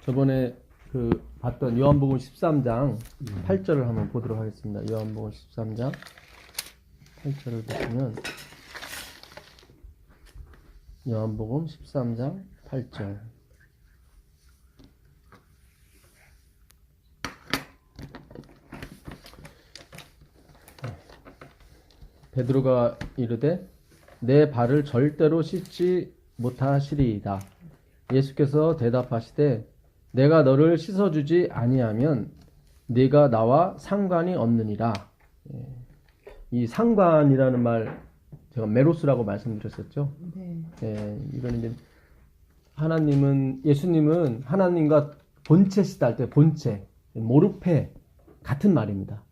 저번에 그 봤던 요한복음 13장 8절을 한번 보도록 하겠습니다. 요한복음 13장 8절을 보시면 요한복음 13장 8절 베드로가 이르되 내 발을 절대로 씻지 못하시리이다. 예수께서 대답하시되 내가 너를 씻어주지 아니하면 네가 나와 상관이 없느니라. 이 상관이라는 말 제가 메로스라고 말씀드렸었죠. 이건 이제 예수님은 하나님과 본체시다 할 때 본체, 모르페 같은 말입니다.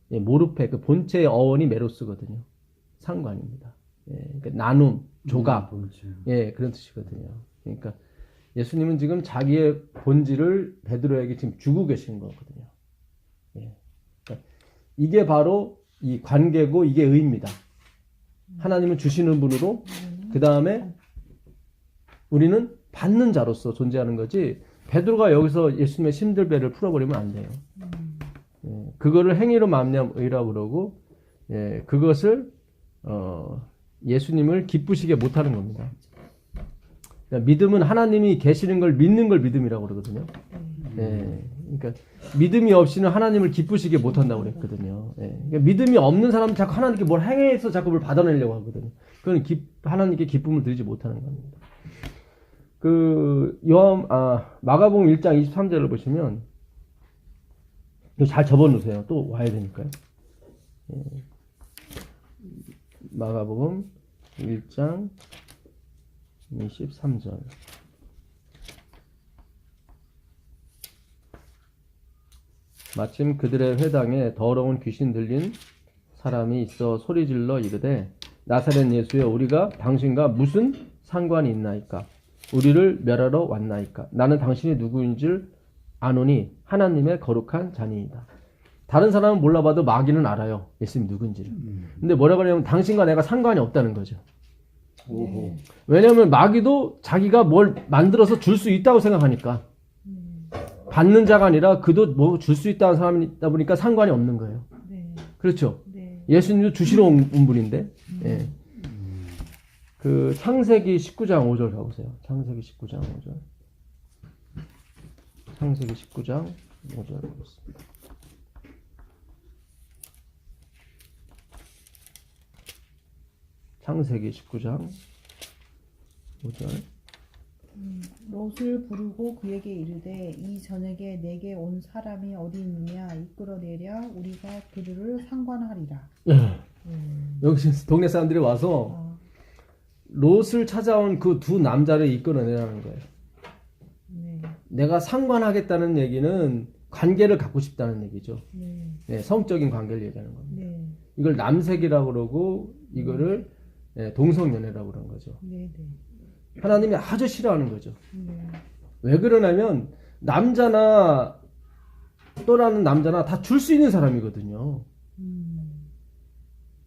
모르페 그 본체의 어원이 메로스거든요. 상관입니다. 그러니까 나눔, 조각, 그런 뜻이거든요. 그러니까 예수님은 지금 자기의 본질을 베드로에게 지금 주고 계신 거거든요. 그러니까 이게 바로 이 관계고 이게 의입니다. 하나님은 주시는 분으로 그 다음에 우리는 받는 자로서 존재하는 거지. 베드로가 여기서 예수님의 신들배를 풀어버리면 안 돼요. 그거를 행위로 말미암아 의라고 그러고 그것을 예수님을 기쁘시게 못하는 겁니다. 그러니까 믿음은 하나님이 계시는 걸 믿는 걸 믿음이라고 그러거든요. 그러니까 믿음이 없이는 하나님을 기쁘시게 못한다고 그랬거든요. 그러니까 믿음이 없는 사람은 자꾸 하나님께 뭘 행해서 자꾸 뭘 받아내려고 하거든요. 그건 하나님께 기쁨을 드리지 못하는 겁니다. 마가복음 1장 23절을 보시면 이거 잘 접어놓으세요. 또 와야 되니까요. 마가복음 1장 23절 마침 그들의 회당에 더러운 귀신 들린 사람이 있어 소리질러 이르되 나사렛 예수여 우리가 당신과 무슨 상관이 있나이까 우리를 멸하러 왔나이까 나는 당신이 누구인 줄 아노니 하나님의 거룩한 자니이다. 다른 사람은 몰라봐도 마귀는 알아요. 예수님 누군지를. 근데 뭐라고 하냐면 당신과 내가 상관이 없다는 거죠. 왜냐하면 마귀도 자기가 뭘 만들어서 줄 수 있다고 생각하니까 받는 자가 아니라 그도 뭐 줄 수 있다는 사람이다 보니까 상관이 없는 거예요. 그렇죠? 예수님도 주시러 온 분인데 그 창세기 19장 5절 가보세요. 창세기 19장 5절 창세기 19장 5절 보겠습니다. 창세기 19장 5절 롯을 부르고 그에게 이르되 이 저녁에 내게 온 사람이 어디 있느냐 이끌어내랴 우리가 그들을 상관하리라. 여기 동네 사람들이 와서 롯을 찾아온 그 두 남자를 이끌어내라는 거예요. 내가 상관하겠다는 얘기는 관계를 갖고 싶다는 얘기죠. 성적인 관계를 얘기하는 겁니다. 이걸 남색이라고 그러고 이거를 동성연애라고 그런 거죠. 하나님이 아주 싫어하는 거죠. 왜 그러냐면 남자나 또라는 남자나 다 줄 수 있는 사람이거든요.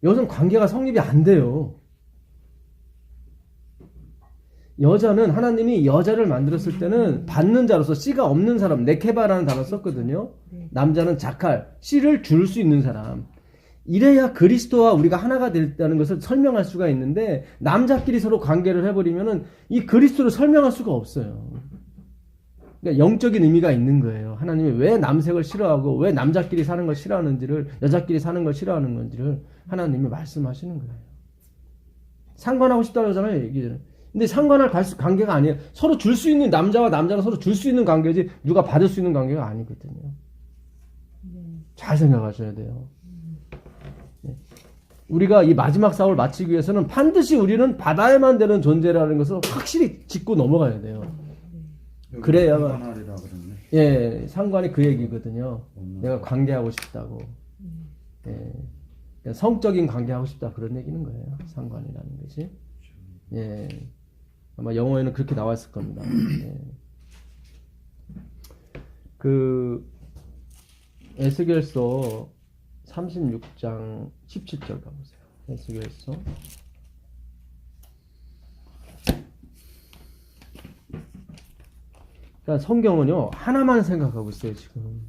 여기서는 관계가 성립이 안 돼요. 여자는 하나님이 여자를 만들었을 때는 받는 자로서 씨가 없는 사람, 네케바라는 단어 썼거든요. 남자는 자칼, 씨를 줄 수 있는 사람. 이래야 그리스도와 우리가 하나가 됐다는 것을 설명할 수가 있는데 남자끼리 서로 관계를 해버리면은 이 그리스도를 설명할 수가 없어요. 그러니까 영적인 의미가 있는 거예요. 하나님이 왜 남색을 싫어하고 왜 남자끼리 사는 걸 싫어하는지를 여자끼리 사는 걸 싫어하는 건지를 하나님이 말씀하시는 거예요. 상관하고 싶다고 하잖아요. 얘기는. 근데 상관할 관계가 아니에요. 서로 줄 수 있는 남자와 남자가 서로 줄 수 있는 관계지 누가 받을 수 있는 관계가 아니거든요. 잘 생각하셔야 돼요. 우리가 이 마지막 사업을 마치기 위해서는 반드시 우리는 받아야만 되는 존재라는 것을 확실히 짚고 넘어가야 돼요. 그래야만 상관이 그 얘기거든요. 내가 관계하고 싶다고. 성적인 관계하고 싶다 그런 얘기는 거예요. 상관이라는 것이. 아마 영어에는 그렇게 나왔을 겁니다. 그 에스겔서 36장 17절 가보세요. 에스겔서 그러니까 성경은요 하나만 생각하고 있어요 지금.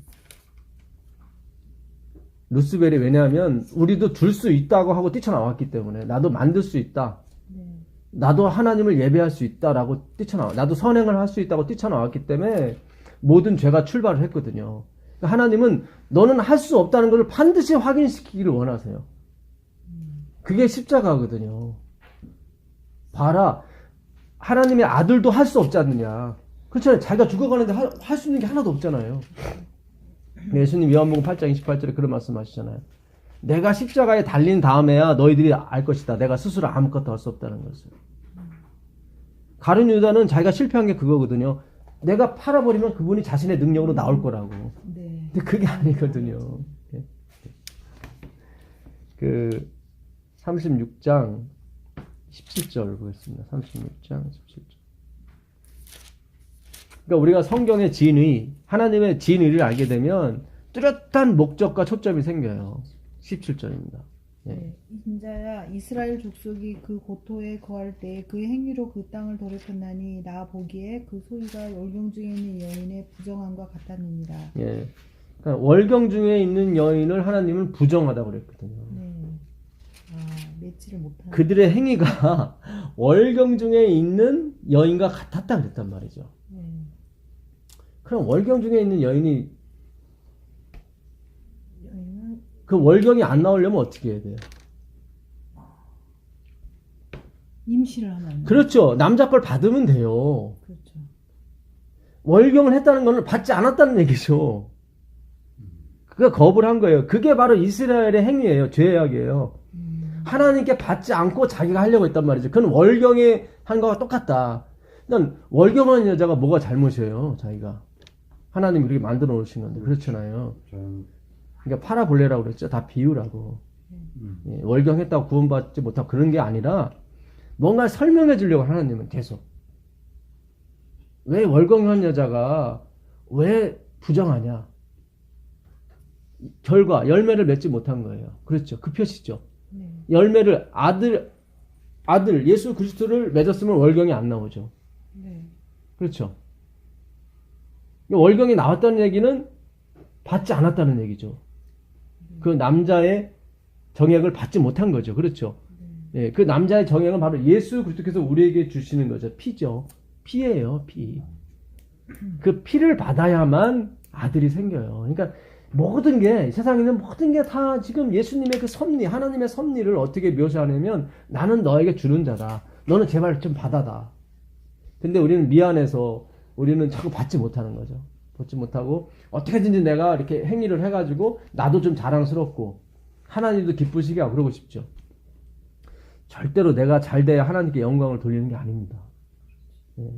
루스벨이 왜냐하면 우리도 둘 수 있다고 하고 뛰쳐나왔기 때문에 나도 만들 수 있다. 네. 나도 하나님을 예배할 수 있다라고 뛰쳐나와. 나도 선행을 할 수 있다고 뛰쳐나왔기 때문에 모든 죄가 출발을 했거든요. 그러니까 하나님은 너는 할 수 없다는 것을 반드시 확인시키기를 원하세요. 그게 십자가거든요. 봐라. 하나님의 아들도 할 수 없지 않느냐. 그렇잖아요. 자기가 죽어가는데 할 수 있는 게 하나도 없잖아요. 예수님 요한복음 8장 28절에 그런 말씀 하시잖아요. 내가 십자가에 달린 다음에야 너희들이 알 것이다. 내가 스스로 아무것도 할 수 없다는 것을. 가룟 유다는 자기가 실패한 게 그거거든요. 내가 팔아버리면 그분이 자신의 능력으로 나올 거라고. 네. 근데 그게 아니거든요. 그 36장 17절 보겠습니다. 36장 17절. 그러니까 우리가 성경의 진의, 하나님의 진의를 알게 되면 뚜렷한 목적과 초점이 생겨요. 17절입니다. 네. 인자야 이스라엘 족속이 그 고토에 거할 때 그 행위로 그 땅을 더럽혔나니 나 보기에 그 소리가 월경 중에 있는 여인의 부정함과 같았느니라. 예. 그러니까 월경 중에 있는 여인을 하나님은 부정하다고 그랬거든요. 네. 매치를 못하는. 그들의 행위가 월경 중에 있는 여인과 같았다 그랬단 말이죠. 네. 그럼 월경 중에 있는 여인이 여인은 그 월경이 안 나오려면 어떻게 해야 돼요? 임시를 하면 안 돼요. 그렇죠. 남자 걸 받으면 돼요. 그렇죠. 월경을 했다는 건 받지 않았다는 얘기죠. 그가 거부를 한 거예요. 그게 바로 이스라엘의 행위예요. 죄악이에요. 하나님께 받지 않고 자기가 하려고 했단 말이죠. 그건 월경에 한 거와 똑같다. 일단 월경하는 여자가 뭐가 잘못이에요. 자기가. 하나님이 그렇게 만들어 놓으신 건데. 그렇잖아요. 그러니까 파라볼레라고 그랬죠. 다 비유라고. 예, 월경했다고 구원받지 못하고 그런 게 아니라 뭔가 설명해 주려고 하나님은 계속. 왜 월경한 여자가 왜 부정하냐. 결과 열매를 맺지 못한 거예요. 그렇죠. 그 표시죠. 네. 열매를 아들 예수 그리스도를 맺었으면 월경이 안 나오죠. 네. 그렇죠. 월경이 나왔다는 얘기는 받지 않았다는 얘기죠. 그 남자의 정액을 받지 못한 거죠. 그렇죠. 예, 그 남자의 정액은 바로 예수 그리스도께서 우리에게 주시는 거죠. 피죠. 피예요. 피. 그 피를 받아야만 아들이 생겨요. 그러니까 모든 게 세상에 있는 모든 게 다 지금 예수님의 그 섭리, 하나님의 섭리를 어떻게 묘사하냐면 나는 너에게 주는 자다. 너는 제발 좀 받아다. 근데 우리는 미안해서 우리는 자꾸 받지 못하는 거죠. 받지 못하고 어떻게든지 내가 이렇게 행위를 해가지고 나도 좀 자랑스럽고 하나님도 기쁘시게 하고 그러고 싶죠. 절대로 내가 잘 돼야 하나님께 영광을 돌리는 게 아닙니다.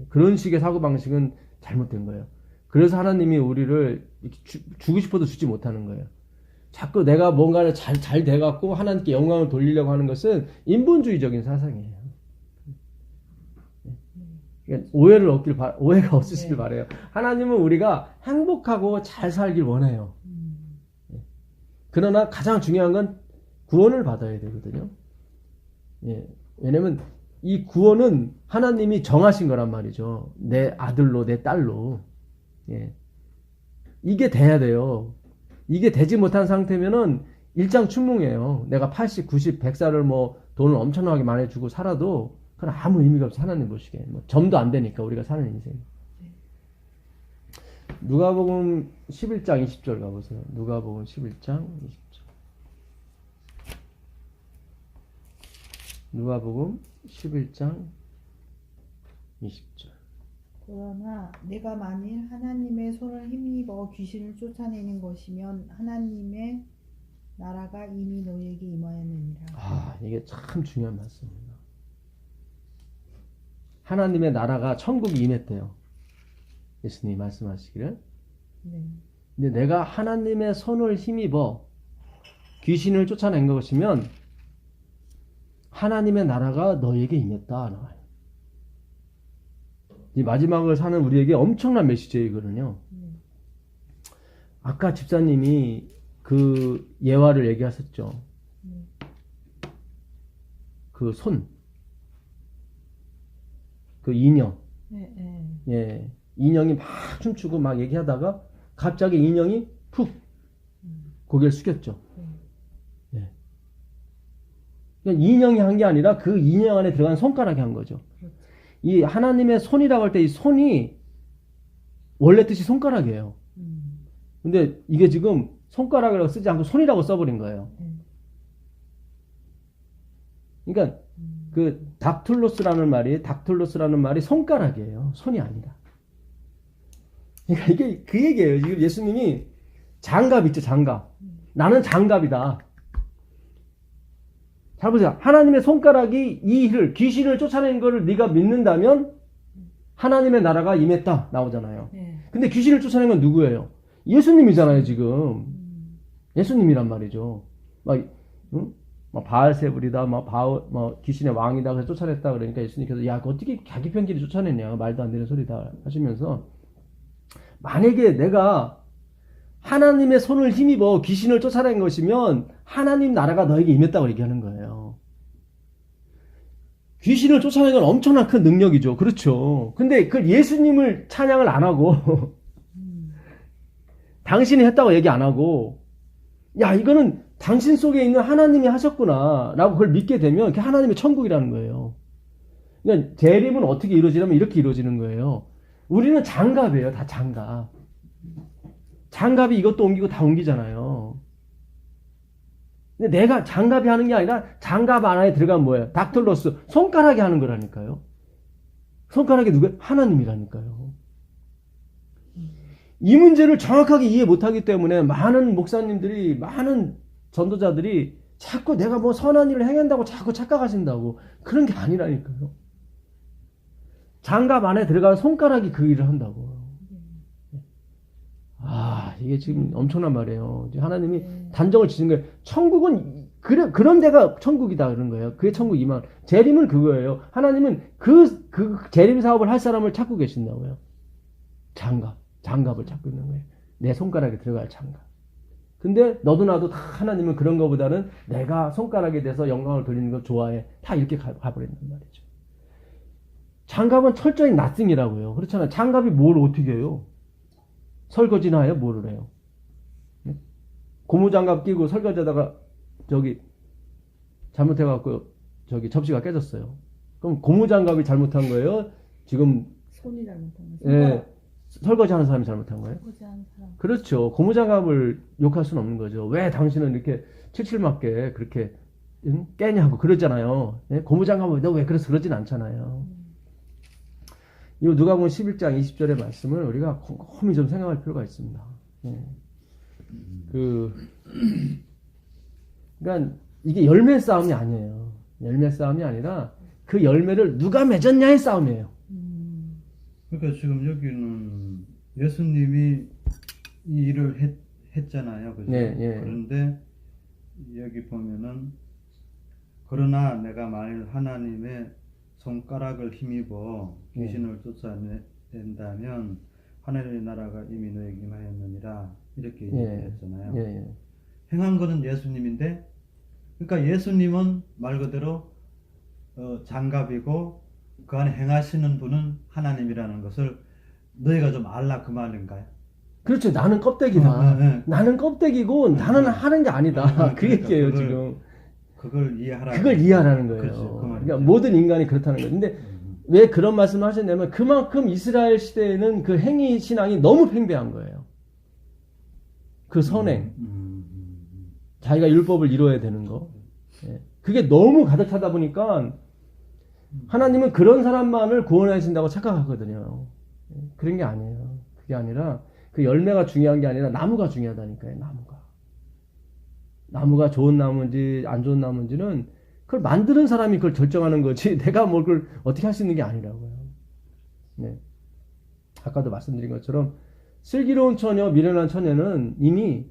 그런 식의 사고방식은 잘못된 거예요. 그래서 하나님이 우리를 주고 싶어도 주지 못하는 거예요. 자꾸 내가 뭔가를 잘 돼갖고 하나님께 영광을 돌리려고 하는 것은 인본주의적인 사상이에요. 그러니까 오해가 없으시길 바래요. 하나님은 우리가 행복하고 잘 살길 원해요. 그러나 가장 중요한 건 구원을 받아야 되거든요. 예. 왜냐면 이 구원은 하나님이 정하신 거란 말이죠. 내 아들로, 내 딸로. 예. 이게 돼야 돼요. 이게 되지 못한 상태면은 일장춘몽이에요. 내가 80, 90, 100살을 뭐 돈을 엄청나게 많이 주고 살아도 그건 아무 의미가 없어. 하나님 보시기에. 뭐 점도 안 되니까 우리가 사는 인생. 누가복음 11장 20절 가보세요. 누가복음 11장 20절. 누가복음 11장 20절. 그러나 내가 만일 하나님의 손을 힘입어 귀신을 쫓아내는 것이면 하나님의 나라가 이미 너희에게 임하였느니라. 이게 참 중요한 말씀입니다. 하나님의 나라가 천국이 임했대요. 예수님이 말씀하시기를. 네. 근데 내가 하나님의 손을 힘입어 귀신을 쫓아낸 것이면 하나님의 나라가 너에게 임했다. 나와요. 이 마지막을 사는 우리에게 엄청난 메시지예요, 이거는요. 아까 집사님이 그 예화를 얘기하셨죠. 그 손, 그 인형. 네, 네. 예. 인형이 막 춤추고 막 얘기하다가 갑자기 인형이 푹 고개를 숙였죠. 예. 그러니까 인형이 한 게 아니라 그 인형 안에 들어간 손가락이 한 거죠. 이 하나님의 손이라고 할 때 이 손이 원래 뜻이 손가락이에요. 근데 이게 지금 손가락이라고 쓰지 않고 손이라고 써버린 거예요. 그러니까 그 닥툴로스라는 말이 손가락이에요. 손이 아니다. 그러니까 이게 그 얘기예요. 지금 예수님이 장갑 있죠, 장갑. 나는 장갑이다. 잘 보세요. 하나님의 손가락이 이 일을, 귀신을 쫓아낸 거를 네가 믿는다면 하나님의 나라가 임했다 나오잖아요. 근데 귀신을 쫓아낸 건 누구예요? 예수님이잖아요, 지금. 예수님이란 말이죠. 막, 응? 막 바알세불이다, 막 귀신의 왕이다, 그래서 쫓아냈다. 그러니까 예수님께서, 야, 어떻게 자기 편끼리 쫓아냈냐. 말도 안 되는 소리다. 하시면서, 만약에 내가 하나님의 손을 힘입어 귀신을 쫓아낸 것이면 하나님 나라가 너에게 임했다고 얘기하는 거예요. 귀신을 쫓아내는 건 엄청난 큰 능력이죠. 그렇죠. 근데 그 예수님을 찬양을 안 하고 당신이 했다고 얘기 안 하고 야 이거는 당신 속에 있는 하나님이 하셨구나 라고 그걸 믿게 되면 그게 하나님의 천국이라는 거예요. 그러니까 재림은 어떻게 이루어지냐면 이렇게 이루어지는 거예요. 우리는 장갑이에요. 다 장갑. 장갑이 이것도 옮기고 다 옮기잖아요. 근데 내가 장갑이 하는 게 아니라 장갑 안에 들어간 뭐예요? 닥툴로스. 손가락이 하는 거라니까요. 손가락이 누구예요? 하나님이라니까요. 이 문제를 정확하게 이해 못하기 때문에 많은 목사님들이, 많은 전도자들이 자꾸 내가 뭐 선한 일을 행한다고 자꾸 착각하신다고. 그런 게 아니라니까요. 장갑 안에 들어간 손가락이 그 일을 한다고. 아, 이게 지금 엄청난 말이에요. 하나님이 단정을 지신 거예요. 천국은, 그런 데가 천국이다, 그런 거예요. 그게 천국이만. 재림은 그거예요. 하나님은 그 재림 사업을 할 사람을 찾고 계신다고요. 장갑을 찾고 있는 거예요. 내 손가락에 들어갈 장갑. 근데 너도 나도 다 하나님은 그런 거보다는 내가 손가락에 대해서 영광을 돌리는 걸 좋아해. 다 이렇게 가버린단 말이죠. 장갑은 철저히 나띵이라고요. 그렇잖아요. 장갑이 뭘 어떻게 해요? 설거지나 해요? 뭐를 해요? 고무장갑 끼고 설거지하다가 잘못해갖고 접시가 깨졌어요. 그럼 고무장갑이 잘못한 거예요? 지금 손이 잘못한 거예요? 예, 설거지하는 사람이 잘못한 거예요? 설거지하는 사람. 그렇죠. 고무장갑을 욕할 수는 없는 거죠. 왜 당신은 이렇게 칠칠맞게 그렇게 깨냐고 그러잖아요. 예? 고무장갑을 너 왜 그래서 그러진 않잖아요. 이 누가복음 11장 20절의 말씀을 우리가 곰곰이 좀 생각할 필요가 있습니다. 예. 그러니까 이게 열매 싸움이 아니에요. 열매 싸움이 아니라 그 열매를 누가 맺었냐의 싸움이에요. 그러니까 지금 여기는 예수님이 이 일을 했잖아요. 그죠? 네, 예. 그런데 여기 보면은 그러나 내가 만일 하나님의 손가락을 힘입어 귀신을 쫓아낸다면 하늘의 나라가 이미 너에게 임하였느니라 이렇게 얘기했잖아요. 예. 행한 거는 예수님인데 그러니까 예수님은 말 그대로 장갑이고 그 안에 행하시는 분은 하나님이라는 것을 너희가 좀 알라 그 말인가요? 그렇죠. 나는 껍데기다. 네. 나는 껍데기고 나는 하는 게 아니다. 그 그러니까 얘기예요, 지금. 그걸 이해하라. 그걸 이해하라는 거예요. 그렇죠. 그 그러니까 모든 인간이 그렇다는 거예요. 근데 왜 그런 말씀을 하셨냐면 그만큼 이스라엘 시대에는 그 행위 신앙이 너무 팽배한 거예요. 그 선행. 자기가 율법을 이루어야 되는 거. 예. 그게 너무 가득 차다 보니까 하나님은 그런 사람만을 구원하신다고 착각하거든요. 예. 그런 게 아니에요. 그게 아니라 그 열매가 중요한 게 아니라 나무가 중요하다니까요. 나무가 좋은 나무인지 안 좋은 나무인지는 그걸 만드는 사람이 그걸 결정하는 거지 내가 뭘 그걸 어떻게 할 수 있는 게 아니라고요. 네. 아까도 말씀드린 것처럼 슬기로운 처녀, 미련한 처녀는 이미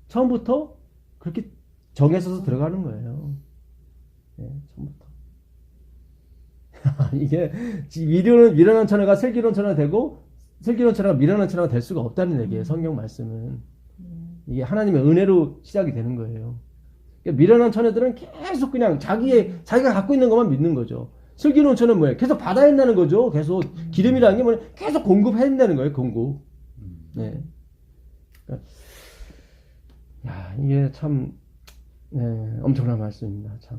처음부터 그렇게 정해서서 들어가는 거예요. 네, 처음부터. 이게 미련한 처녀가 슬기로운 처녀가 되고 슬기로운 처녀가 미련한 처녀가 될 수가 없다는 얘기예요. 성경 말씀은. 이게 하나님의 은혜로 시작이 되는 거예요. 그러니까 미련한 처녀들은 계속 그냥 자기가 갖고 있는 것만 믿는 거죠. 슬기로운처는 뭐예요? 계속 받아야 한다는 거죠. 계속 기름이라는 게 뭐냐? 계속 공급해야 한다는 거예요. 공급. 네. 야, 이게 참 엄청난 말씀입니다. 참.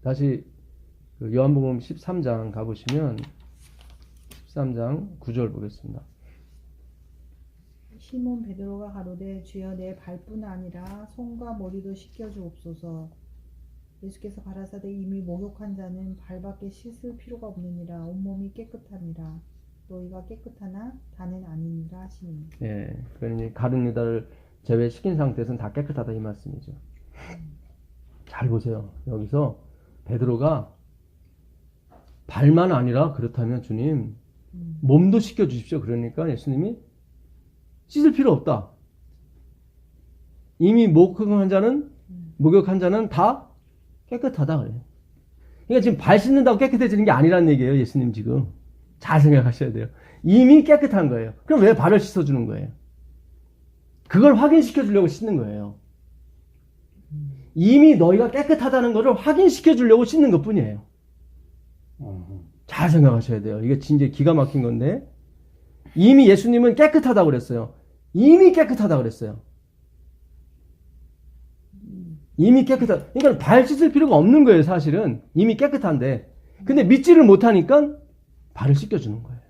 다시 그 요한복음 13장 가보시면 13장 9절 보겠습니다. 시몬 베드로가 가로되 주여 내 발뿐 아니라 손과 머리도 씻겨 주옵소서. 예수께서 가라사대 이미 목욕한 자는 발밖에 씻을 필요가 없느니라 온몸이 깨끗하니라 너희가 깨끗하나 다는 아니니라 하시니. 예, 그러니 가룟 유다를 제외시킨 상태에서는 다 깨끗하다 이 말씀이죠. 잘 보세요. 여기서 베드로가 발만 아니라 그렇다면 주님 몸도 씻겨 주십시오. 그러니까 예수님이 씻을 필요 없다. 이미 목욕한 자는 다 깨끗하다 그래요. 그러니까 지금 발 씻는다고 깨끗해지는 게 아니라는 얘기예요. 예수님 지금 잘 생각하셔야 돼요. 이미 깨끗한 거예요. 그럼 왜 발을 씻어주는 거예요? 그걸 확인시켜 주려고 씻는 거예요. 이미 너희가 깨끗하다는 것을 확인시켜 주려고 씻는 것 뿐이에요. 잘 생각하셔야 돼요. 이게 진짜 기가 막힌 건데 이미 예수님은 깨끗하다고 그랬어요. 이미 깨끗하다고 그랬어요. 이미 깨끗하다. 그러니까 발 씻을 필요가 없는 거예요. 사실은 이미 깨끗한데 근데 믿지를 못하니까 발을 씻겨주는 거예요.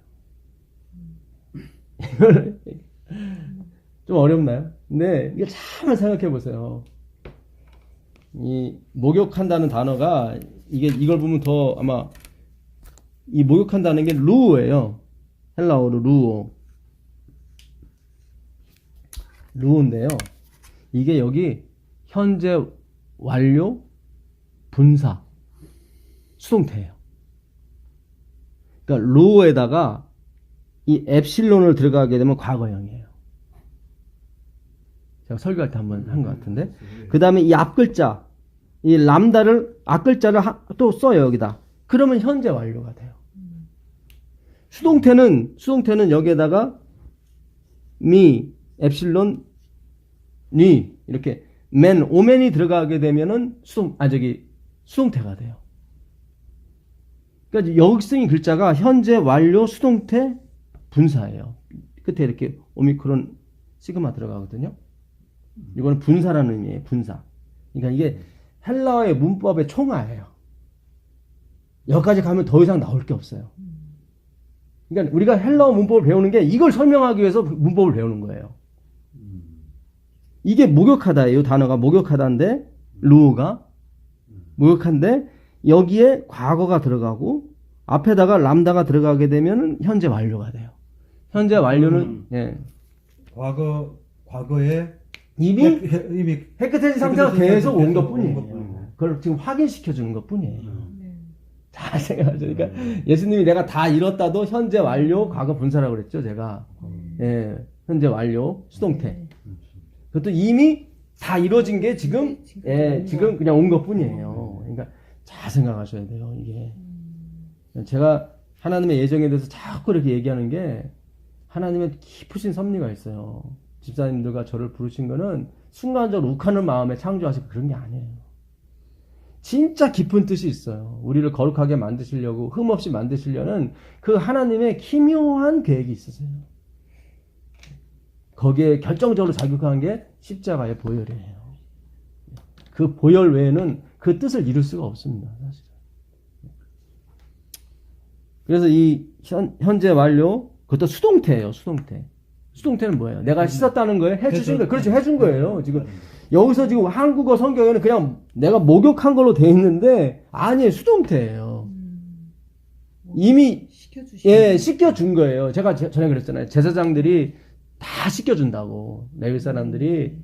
좀 어렵나요? 근데 이게 참 생각해 보세요. 이 목욕한다는 단어가 이걸 보면 더 아마 이 목욕한다는 게 루오예요. 헬라어로 루오인데요. 이게 여기 현재 완료 분사 수동태예요. 그러니까 루오에다가 이 엡실론을 들어가게 되면 과거형이에요. 제가 설교할 때 한번 한 것 같은데. 그 다음에 이 앞글자, 이 람다를, 앞글자를 또 써요, 여기다. 그러면 현재 완료가 돼요. 수동태는 여기에다가 미, 엡실론, 니, 이렇게 오맨이 들어가게 되면은 수동태가 돼요. 그러니까 여기 쓰인 글자가 현재 완료 수동태 분사예요. 끝에 이렇게 오미크론 시그마 들어가거든요. 이거는 분사라는 의미예요. 분사. 그러니까 이게 헬라어의 문법의 총화예요. 여기까지 가면 더 이상 나올 게 없어요. 그러니까 우리가 헬라어 문법을 배우는 게 이걸 설명하기 위해서 문법을 배우는 거예요. 이게 목욕하다예요. 단어가 목욕하다인데 루오가 목욕한데 여기에 과거가 들어가고 앞에다가 람다가 들어가게 되면 현재 완료가 돼요. 현재 완료는 과거에 이미 깨끗해진 상태가 계속 온 것 뿐이에요. 그걸 지금 확인시켜 주는 것 뿐이에요. 잘 생각하죠. 그러니까 예수님이 내가 다 이뤘다도 현재 완료 과거 분사라고 그랬죠. 제가 현재 완료 수동태. 그것도 이미 다 이루어진 게 지금 그냥 온 것 뿐이에요. 그러니까 잘 생각하셔야 돼요. 이게 제가 하나님의 예정에 대해서 자꾸 이렇게 얘기하는 게 하나님의 깊으신 섭리가 있어요. 집사님들과 저를 부르신 거는 순간적으로 욱하는 마음에 창조하시고 그런 게 아니에요. 진짜 깊은 뜻이 있어요. 우리를 거룩하게 만드시려고 흠없이 만드시려는 그 하나님의 기묘한 계획이 있으세요. 거기에 결정적으로 작용한 게 십자가의 보혈이에요. 그 보혈 외에는 그 뜻을 이룰 수가 없습니다. 사실은. 그래서 이 현재 완료 그것도 수동태예요. 수동태는 뭐예요? 내가 씻었다는 거예요? 해주신 거예요. 그렇죠. 해준 거예요. 지금 여기서 지금 한국어 성경에는 그냥 내가 목욕한 걸로 돼 있는데 아니에요. 수동태예요. 이미 씻겨준 거예요. 제가 전에 그랬잖아요. 제사장들이 다 씻겨준다고. 레위 사람들이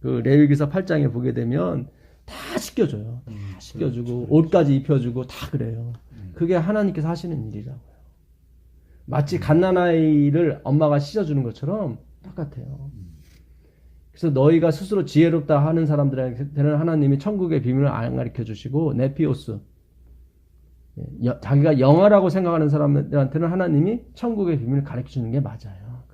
그 레위기서 8장에 보게 되면 다 씻겨줘요. 다 씻겨주고 옷까지 입혀주고 다 그래요. 그게 하나님께서 하시는 일이라고요. 마치 갓난아이를 엄마가 씻어주는 것처럼 똑같아요. 그래서 너희가 스스로 지혜롭다 하는 사람들한테는 하나님이 천국의 비밀을 안 가르쳐 주시고 네피오스 자기가 영아라고 생각하는 사람들한테는 하나님이 천국의 비밀을 가르쳐 주는 게 맞아요.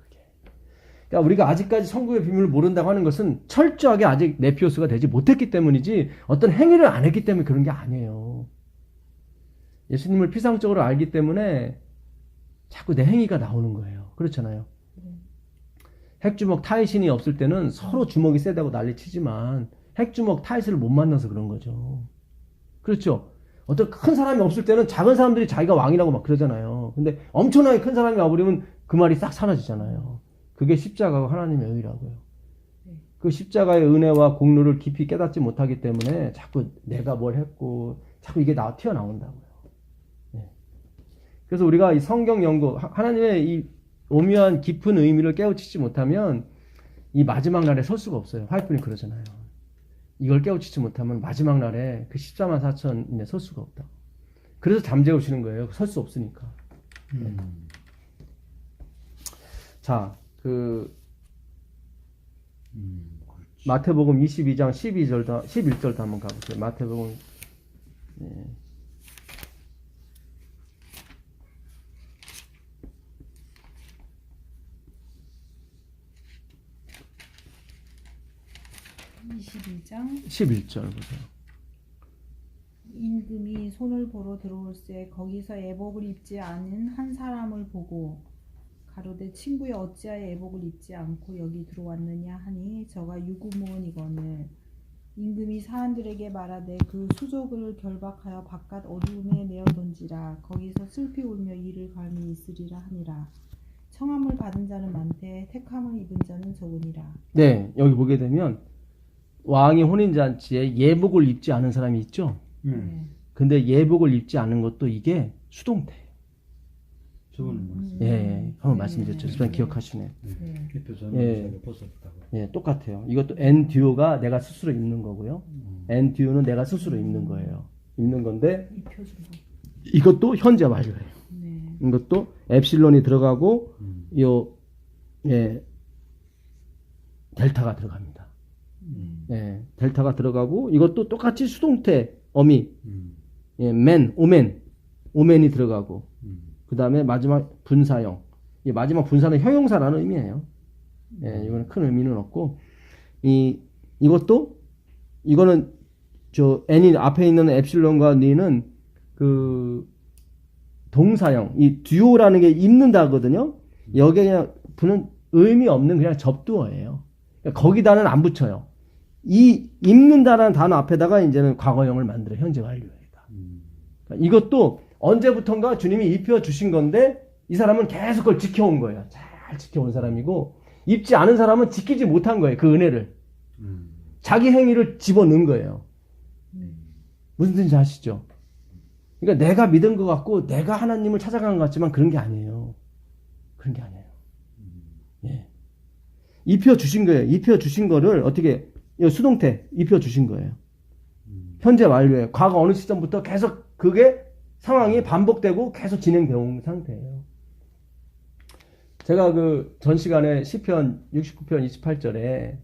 그러니까 우리가 아직까지 천국의 비밀을 모른다고 하는 것은 철저하게 아직 네피오스가 되지 못했기 때문이지 어떤 행위를 안 했기 때문에 그런 게 아니에요. 예수님을 피상적으로 알기 때문에 자꾸 내 행위가 나오는 거예요. 그렇잖아요. 핵주먹 타이신이 없을 때는 서로 주먹이 세다고 난리치지만 핵주먹 타이신을 못 만나서 그런 거죠. 그렇죠. 어떤 큰 사람이 없을 때는 작은 사람들이 자기가 왕이라고 막 그러잖아요. 근데 엄청나게 큰 사람이 와버리면 그 말이 싹 사라지잖아요. 그게 십자가가 하나님의 의라고요. 그 십자가의 은혜와 공로를 깊이 깨닫지 못하기 때문에 자꾸 내가 뭘 했고 자꾸 이게 튀어나온다고요. 네. 그래서 우리가 이 성경 연구, 하나님의 이 오묘한 깊은 의미를 깨우치지 못하면 이 마지막 날에 설 수가 없어요. 화이트분이 그러잖아요. 이걸 깨우치지 못하면 마지막 날에 그 14만 4천인에 설 수가 없다. 그래서 잠재우시는 거예요. 설 수 없으니까. 네. 자, 마태복음 22장 11절도 한번 가보세요. 마태복음, 네. (22장) 11절 보세요. 임금이 손을 보러 들어올새 거기서 애복을 입지 않은 한 사람을 보고 가로되 친구여 어찌하여 애복을 입지 않고 여기 들어왔느냐 하니 저가 유구무원이거늘 임금이 사람들에게 말하되 그 수족을 결박하여 바깥 어두움에 내어 던지라 거기서 슬피 울며 이를 갈미 있으리라 하니라. 청함을 받은 자는 많되 택함을 입은 자는 적으니라. 네, 여기 보게 되면 왕이 혼인잔치에 예복을 입지 않은 사람이 있죠. 근데 예복을 입지 않은 것도 이게 수동태예요. 저거는 예, 한번 말씀드렸죠. 저는 기억하시네. 예. 벗었다고. 예, 똑같아요. 이것도 엔듀오가 내가 스스로 입는 거고요. 엔듀오는 내가 스스로 입는 거예요. 입는 건데 입혀준 거. 이것도 현재 완료예요. 네. 이것도 엡실론이 들어가고 델타가 들어갑니다. 예, 델타가 들어가고 이것도 똑같이 수동태 어미 예, 오멘이 들어가고 그 다음에 마지막 분사형. 이 마지막 분사는 형용사라는 의미예요. 예, 이거는 큰 의미는 없고 이거는 저 n이 앞에 있는 엡실론과 니는 그 동사형, 이 듀오라는 게 입는다거든요. 여기에 그냥 분은 의미 없는 그냥 접두어예요. 그러니까 거기다는 안 붙여요. 이 입는다라는 단어 앞에다가 이제는 과거형을 만들어 현재 완료해다. 그러니까 이것도 언제부턴가 주님이 입혀 주신 건데 이 사람은 계속 그걸 지켜온 거예요. 잘 지켜온 사람이고 입지 않은 사람은 지키지 못한 거예요. 그 은혜를. 자기 행위를 집어넣은 거예요. 무슨 뜻인지 아시죠? 그러니까 내가 믿은 것 같고 내가 하나님을 찾아간 것 같지만 그런 게 아니에요. 그런 게 아니에요. 예. 입혀 주신 거예요. 입혀 주신 거를 어떻게 수동태 입혀 주신 거예요. 현재 완료예요. 과거 어느 시점부터 계속 그게 상황이 반복되고 계속 진행되어 온 상태예요. 제가 그 전 시간에 시편 69편 28절에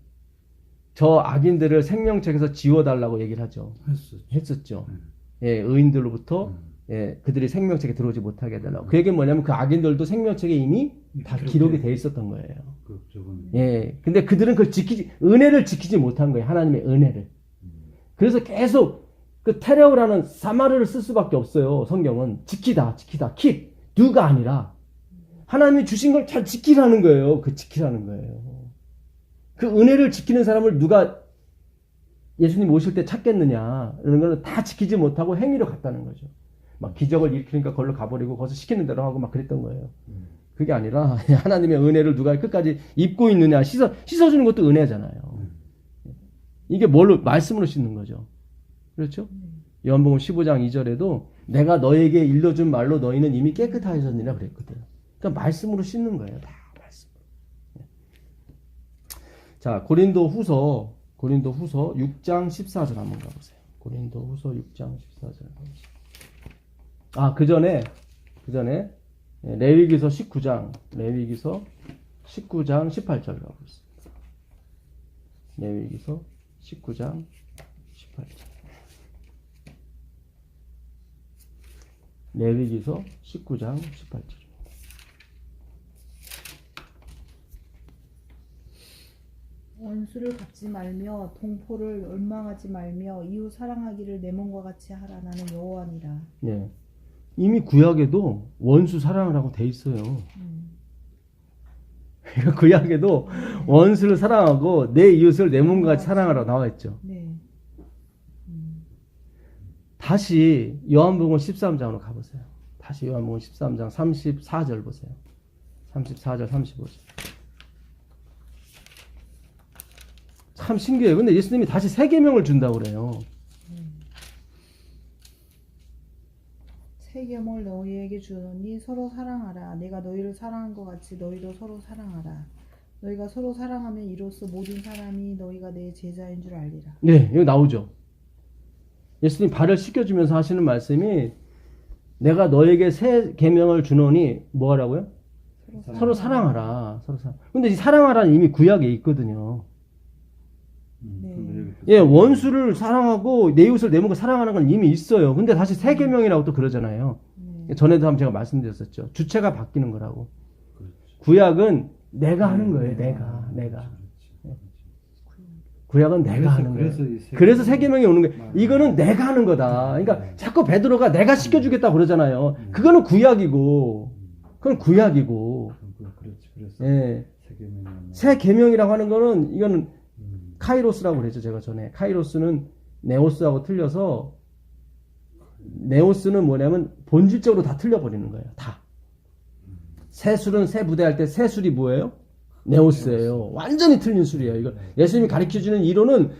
저 악인들을 생명책에서 지워달라고 얘기를 하죠. 했었죠. 예, 의인들로부터 예, 그들이 생명책에 들어오지 못하게 해달라고. 그 얘기는 뭐냐면 그 악인들도 생명책에 이미 다 기록이 돼 있었던 거예요. 예, 근데 그들은 그걸 은혜를 지키지 못한 거예요. 하나님의 은혜를. 그래서 계속 그 테레오라는 사마르를 쓸 수밖에 없어요. 성경은 지키다, keep, do가 아니라 하나님이 주신 걸 잘 지키라는 거예요. 그 지키라는 거예요. 그 은혜를 지키는 사람을 누가 예수님 오실 때 찾겠느냐 이런 거는 다 지키지 못하고 행위로 갔다는 거죠. 막 기적을 일으키니까 걸로 가버리고 거기서 시키는 대로 하고 막 그랬던 거예요. 그게 아니라 하나님의 은혜를 누가 끝까지 입고 있느냐 씻어주는 것도 은혜잖아요. 이게 뭘로 말씀으로 씻는 거죠. 그렇죠? 요한복음 15장 2절에도 내가 너에게 일러준 말로 너희는 이미 깨끗하였느니라 그랬거든. 그러니까 말씀으로 씻는 거예요. 다 말씀으로. 자, 고린도 후서 6장 14절 한번 가보세요. 고린도 후서 6장 14절 가보세요. 아, 그 전에 레위기서 19장 18절 가보겠습니다. 레위기서 19장 18절. 레위기서 19장 18절. 원수를 갚지 말며 동포를 원망하지 말며 이웃 사랑하기를 내 몸과 같이 하라. 나는 여호와니라. 예. 이미 구약에도 원수 사랑을 하고 돼 있어요. 구약에도 원수를 사랑하고 내 이웃을 내 몸과 같이 사랑하라고 나와 있죠. 네. 다시 요한복음 13장으로 가보세요. 다시 요한복음 13장 34절 보세요. 34절 35절. 참 신기해요. 근데 예수님이 다시 새 계명을 준다고 그래요. 새 계명을 너희에게 주노니 서로 사랑하라. 내가 너희를 사랑한 것 같이 너희도 서로 사랑하라. 너희가 서로 사랑하면 이로써 모든 사람이 너희가 내 제자인 줄 알리라. 네, 여기 나오죠. 예수님 발을 씻겨주면서 하시는 말씀이 내가 너에게 새 계명을 주노니 뭐 하라고요? 서로 사랑하라. 서로 사랑. 근데 이 사랑하라는 이미 구약에 있거든요. 예, 원수를 사랑하고 내 이웃을 내 몸과 사랑하는 건 이미 있어요. 근데 다시 새 계명이라고 또 그러잖아요. 전에도 한번 제가 말씀드렸었죠. 주체가 바뀌는 거라고. 구약은 내가 하는 거예요. 내가. 구약은 내가 하는 거예요. 그래서 새 계명이 오는 거예요. 이거는 내가 하는 거다. 그러니까 자꾸 베드로가 내가 시켜주겠다고 그러잖아요. 그거는 구약이고, 그건 구약이고. 예. 새 계명이라고 하는 거는 이거는 카이로스라고 그랬죠. 제가 전에. 카이로스는 네오스하고 틀려서 네오스는 뭐냐면 본질적으로 다 틀려버리는 거예요. 다. 새술은 새 부대할 때 새술이 뭐예요? 네오스예요. 완전히 틀린 술이에요. 이거 예수님이 가르쳐주는 이론은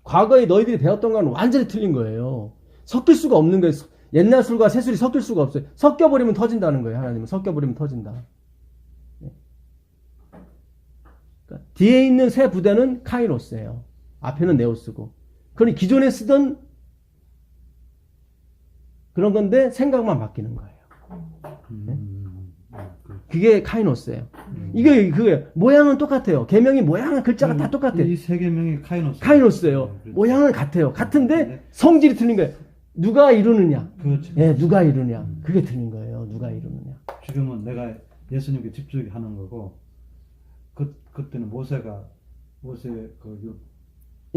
과거에 너희들이 배웠던 거는 완전히 틀린 거예요. 섞일 수가 없는 거예요. 옛날 술과 새 술이 섞일 수가 없어요. 섞여버리면 터진다는 거예요. 하나님은 섞여버리면 터진다. 그러니까 뒤에 있는 새 부대는 카이로스예요. 앞에는 네오스고. 그러니 기존에 쓰던 그런 건데 생각만 바뀌는 거예요. 그게 카이노스예요. 이게 그게 모양은 똑같아요. 계명이 모양은 글자가 다 똑같아요. 이 세 계명이 카이노스예요. 모양은 같아요. 같은데 성질이 틀린 거예요. 누가 이루느냐? 그렇죠. 예, 누가 이루냐? 그게 틀린 거예요. 누가 이루느냐? 지금은 내가 예수님께 집중하는 거고 그때는 모세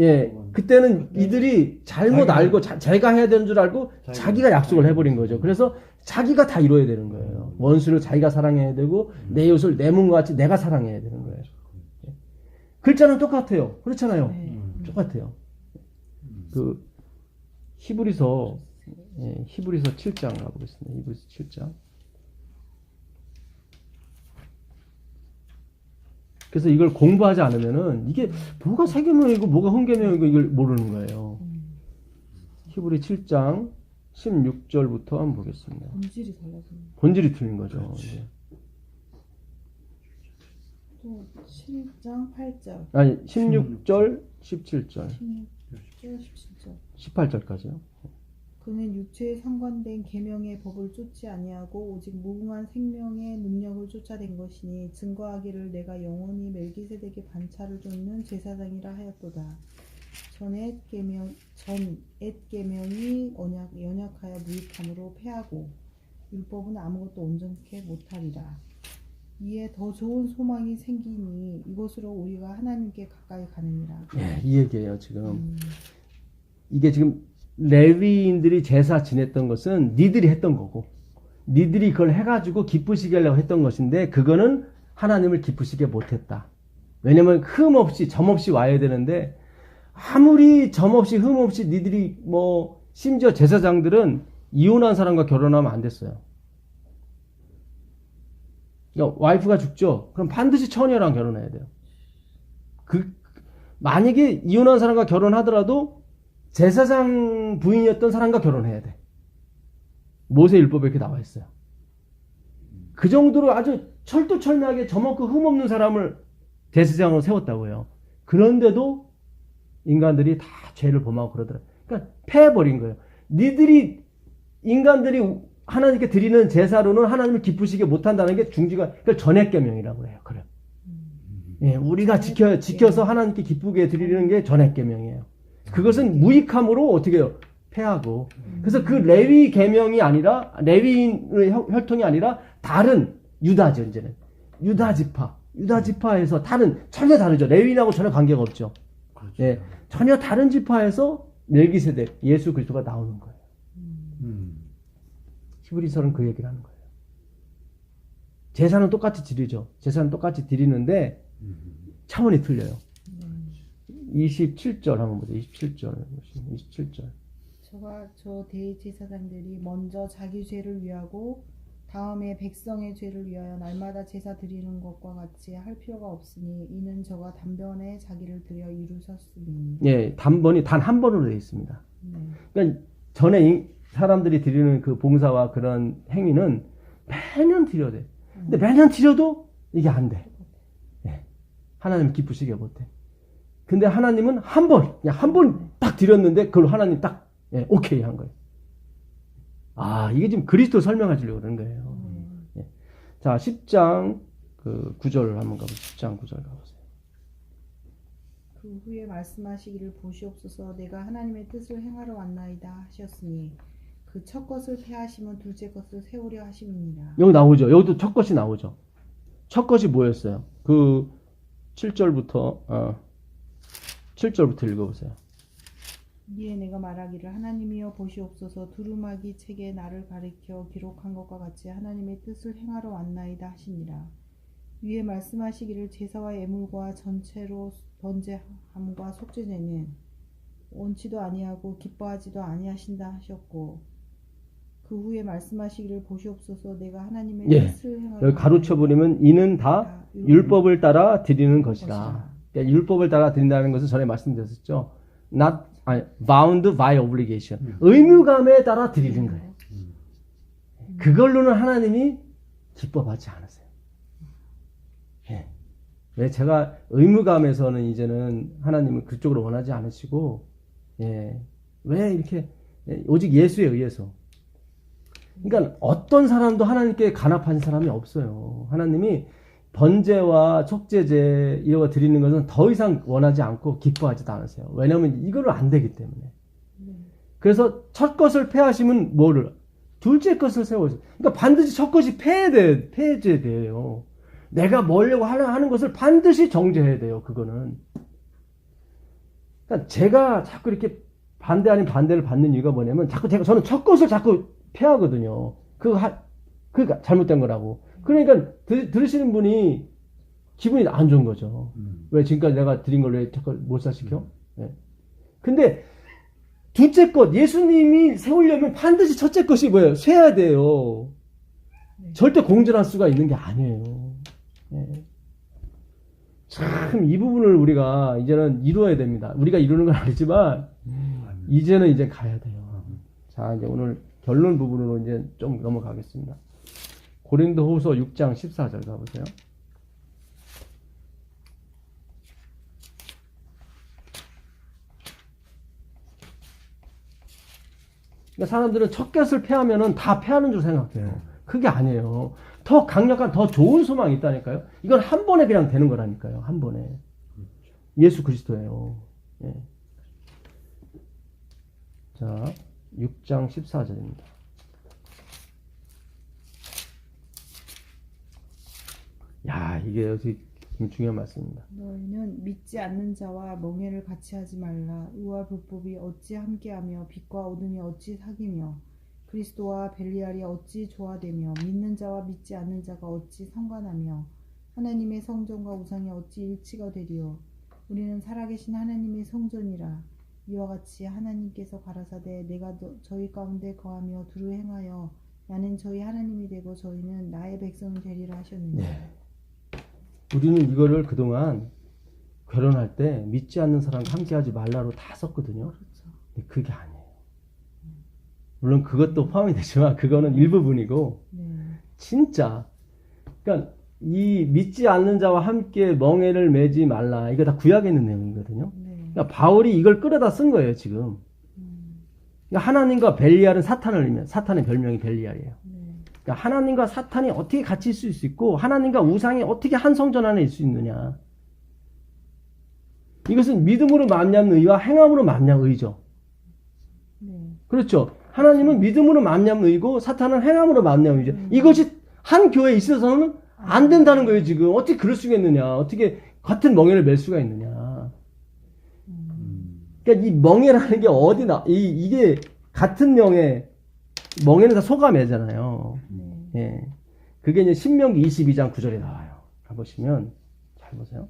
예, 그때는 이들이 잘못 알고 자기가 해야 되는 줄 알고 자기가 약속을 해버린 거죠. 그래서 자기가 다 이뤄야 되는 거예요. 원수를 자기가 사랑해야 되고 내 이웃을 내 몸과 같이 내가 사랑해야 되는 거예요. 글자는 똑같아요. 그렇잖아요. 똑같아요. 그 히브리서 7장 가보겠습니다. 히브리서 7장. 그래서 이걸 공부하지 않으면은 이게 뭐가 새 계명이고 뭐가 흠 계명이고 이걸 모르는 거예요. 히브리 7장 16절부터 한번 보겠습니다. 본질이 달라지는. 본질이 틀린 거죠. 이제. 또 7장 8절. 아니 16절 17절 16절 17절. 18절까지요. 그는 육체에 상관된 계명의 법을 쫓지 아니하고 오직 무궁한 생명의 능력을 쫓아낸 것이니 증거하기를 내가 영원히 멜기세덱의 반차를 쫓는 제사장이라 하였도다. 전엣 계명이 연약하여 무익함으로 패하고 율법은 아무것도 온전케 못하리라. 이에 더 좋은 소망이 생기니 이것으로 우리가 하나님께 가까이 가느니라. 예, 이 얘기예요 지금. 이게 지금 레위인들이 제사 지냈던 것은 니들이 했던 거고 니들이 그걸 해가지고 기쁘시게 하려고 했던 것인데 그거는 하나님을 기쁘시게 못했다. 왜냐면 흠 없이 점 없이 와야 되는데 아무리 점 없이 흠 없이 니들이 뭐 심지어 제사장들은 이혼한 사람과 결혼하면 안 됐어요. 그러니까 와이프가 죽죠. 그럼 반드시 처녀랑 결혼해야 돼요. 만약에 이혼한 사람과 결혼하더라도 제사장 부인이었던 사람과 결혼해야 돼. 모세 율법에 이렇게 나와 있어요. 그 정도로 아주 철두철미하게 점없고 흠없는 사람을 제사장으로 세웠다고요. 그런데도 인간들이 다 죄를 범하고 그러더라고요. 그러니까 패해버린 거예요. 인간들이 하나님께 드리는 제사로는 하나님을 기쁘시게 못한다는 게 중지가, 그걸 전액계명이라고 해요. 그래. 예, 우리가 지켜서 하나님께 기쁘게 드리는 게 전액계명이에요. 그것은 무익함으로 어떻게 해요? 패하고. 그래서 그 레위 계명이 아니라, 레위인의 혈통이 아니라, 다른 유다죠, 이제는. 유다 지파에서 전혀 다르죠. 레위인하고 전혀 관계가 없죠. 그렇죠. 예, 전혀 다른 지파에서 멜기세덱, 예수 그리스도가 나오는 거예요. 히브리서는 그 얘기를 하는 거예요. 제사는 똑같이 드리죠. 제사는 똑같이 드리는데 차원이 틀려요. 27절 한번 보세요. 27절. 저 대제사장들이 먼저 자기 죄를 위하고 다음에 백성의 죄를 위하여 날마다 제사 드리는 것과 같이 할 필요가 없으니 이는 저가 단번에 자기를 드려 이루셨으니. 예, 단번이 단 한 번으로 되어 있습니다. 네. 그러니까 전에 사람들이 드리는 그 봉사와 그런 행위는 매년 드려야 돼. 근데 매년 드려도 이게 안 돼. 예. 하나님 기쁘시게 못해. 근데 하나님은 한 번 딱 드렸는데 그걸 하나님 딱 예, 오케이 한 거예요. 아, 이게 지금 그리스도 설명하시려고 그러는 거예요. 예. 자, 10장 그 9절 한번 가보세요. 10장 9절 가보세요. 그 후에 말씀하시기를 보시옵소서 내가 하나님의 뜻을 행하러 왔나이다 하셨으니 그 첫 것을 폐하시면 둘째 것을 세우려 하심이니라. 여기 나오죠. 여기도 첫 것이 나오죠. 첫 것이 뭐였어요? 그 7절부터 7절부터 읽어보세요. 이에 내가 말하기를 하나님이여 보시옵소서 두루마기 책에 나를 가리켜 기록한 것과 같이 하나님의 뜻을 행하러 왔나이다 하시니라. 위에 말씀하시기를 제사와 예물과 전체로 번제함과 속죄제는 원치도 아니하고 기뻐하지도 아니하신다 하셨고 그 후에 말씀하시기를 보시옵소서 내가 하나님의 예. 뜻을 행하러 여기 가로쳐버리면 이는 다 율법을 따라 드리는 것이라. 그러니까 율법을 따라 드린다는 것은 전에 말씀드렸었죠. bound by obligation. 의무감에 따라 드리는 거예요. 그걸로는 하나님이 기뻐하지 않으세요. 예. 왜 제가 의무감에서는 이제는 하나님은 그쪽으로 원하지 않으시고, 예. 왜 이렇게, 오직 예수에 의해서. 그러니까 어떤 사람도 하나님께 간합한 사람이 없어요. 하나님이 번제와 속죄제 이런 거 드리는 것은 더 이상 원하지 않고 기뻐하지도 않으세요. 왜냐하면 이거는 안 되기 때문에. 그래서 첫 것을 폐하시면 뭐를? 둘째 것을 세워서. 그러니까 반드시 첫 것이 폐해져야 돼요. 내가 뭐려고 하는 것을 반드시 정죄해야 돼요. 그거는. 그러니까 제가 자꾸 이렇게 반대 아닌 반대를 받는 이유가 뭐냐면 저는 첫 것을 자꾸 폐하거든요. 그거 잘못된 거라고. 그러니까 들으시는 분이 기분이 안 좋은 거죠. 왜 지금까지 내가 드린 걸로 왜 자꾸 몰살시켜? 네. 근데 둘째 것, 예수님이 세우려면 반드시 첫째 것이 뭐예요? 쇠야 돼요. 절대 공존할 수가 있는 게 아니에요. 네. 참, 이 부분을 우리가 이제는 이루어야 됩니다. 우리가 이루는 건 아니지만, 이제는 이제 가야 돼요. 자, 이제 오늘 결론 부분으로 이제 좀 넘어가겠습니다. 고린도후서 6장 14절 가보세요. 그러니까 사람들은 첫 것을 폐하면은 다 폐하는 줄 생각해요. 그게 아니에요. 더 강력한, 더 좋은 소망이 있다니까요. 이건 한 번에 그냥 되는 거라니까요. 한 번에. 예수 그리스도예요. 예. 자, 6장 14절입니다. 야, 이게 어떻게 중요한 말씀입니다. 너희는 믿지 않는 자와 멍해를 같이 하지 말라. 의와 불법이 어찌 함께하며 빛과 어둠이 어찌 사귀며 그리스도와 벨리알이 어찌 조화되며 믿는 자와 믿지 않는 자가 어찌 상관하며 하나님의 성전과 우상이 어찌 일치가 되리요. 우리는 살아계신 하나님의 성전이라. 이와 같이 하나님께서 가라사대 내가 저희 가운데 거하며 두루 행하여 나는 저희 하나님이 되고 저희는 나의 백성이 되리라 하셨느니라. 네. 우리는 이거를 그동안 결혼할 때 믿지 않는 사람과 함께하지 말라로 다 썼거든요. 그렇죠. 근데 그게 아니에요. 물론 그것도 포함이 되지만 그거는 일부분이고 네. 진짜 그러니까 이 믿지 않는 자와 함께 멍에를 매지 말라. 이거 다 구약에 있는 내용이거든요. 네. 그러니까 바울이 이걸 끌어다 쓴 거예요, 지금. 그러니까 하나님과 벨리알은 사탄을 의미해요. 사탄의 별명이 벨리알이에요. 그러니까 하나님과 사탄이 어떻게 같이 있을 수 있고 하나님과 우상이 어떻게 한 성전 안에 있을 수 있느냐. 이것은 믿음으로 말미암는 의와 행함으로 말미암는 의죠. 네. 그렇죠. 하나님은 믿음으로 말미암는 의고 사탄은 행함으로 말미암는 의죠. 이것이 한 교회에 있어서는 안 된다는 거예요, 지금. 어떻게 그럴 수가 있느냐. 어떻게 같은 멍에를 맬 수가 있느냐. 그러니까 이 멍에라는 게 어디나 이게 같은 명예 멍에는 다 소가 매잖아요. 네. 예. 그게 이제 신명기 22장 9절에 나와요. 가보시면 잘 보세요.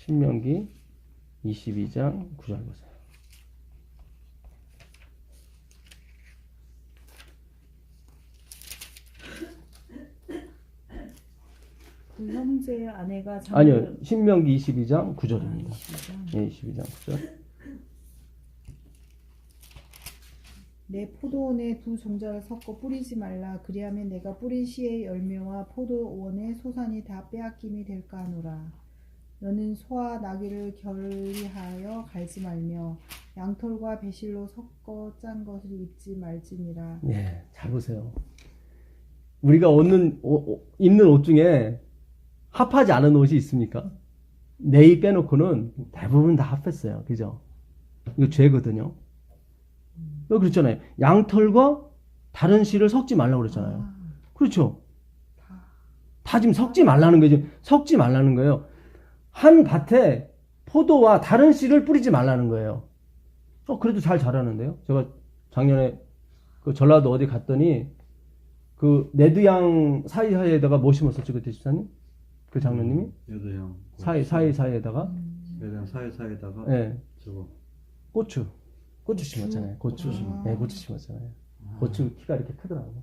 신명기 22장 9절 보세요. 그 형제의 아내가 아니요. 신명기 22장 9절입니다. 장로를 예, 22장 9절. 내 포도원에 두 종자를 섞어 뿌리지 말라. 그리하면 내가 뿌린 씨의 열매와 포도원의 소산이 다 빼앗김이 될까 하노라. 너는 소와 나귀를 결리하여 갈지 말며 양털과 배실로 섞어 짠 것을 입지 말지니라. 예, 잘 보세요. 우리가 입는 옷 중에 합하지 않은 옷이 있습니까? 네이 빼놓고는 대부분 다 합했어요. 그죠? 이거 죄거든요. 왜 그랬잖아요. 양털과 다른 씨를 섞지 말라고 그랬잖아요. 그렇죠? 다 지금 섞지 말라는 거죠. 섞지 말라는 거예요. 한 밭에 포도와 다른 씨를 뿌리지 말라는 거예요. 그래도 잘 자라는데요. 제가 작년에 그 전라도 어디 갔더니 그 네드양 사이사이에다가 뭐 심었었죠, 그때 집사님? 그 장로님이? 여도형 사이사이에다가 여도형 사이사이에다가 예. 저거 고추 심었잖아요. 고추. 네, 고추 심었잖아요. 고추 키가 이렇게 크더라고요.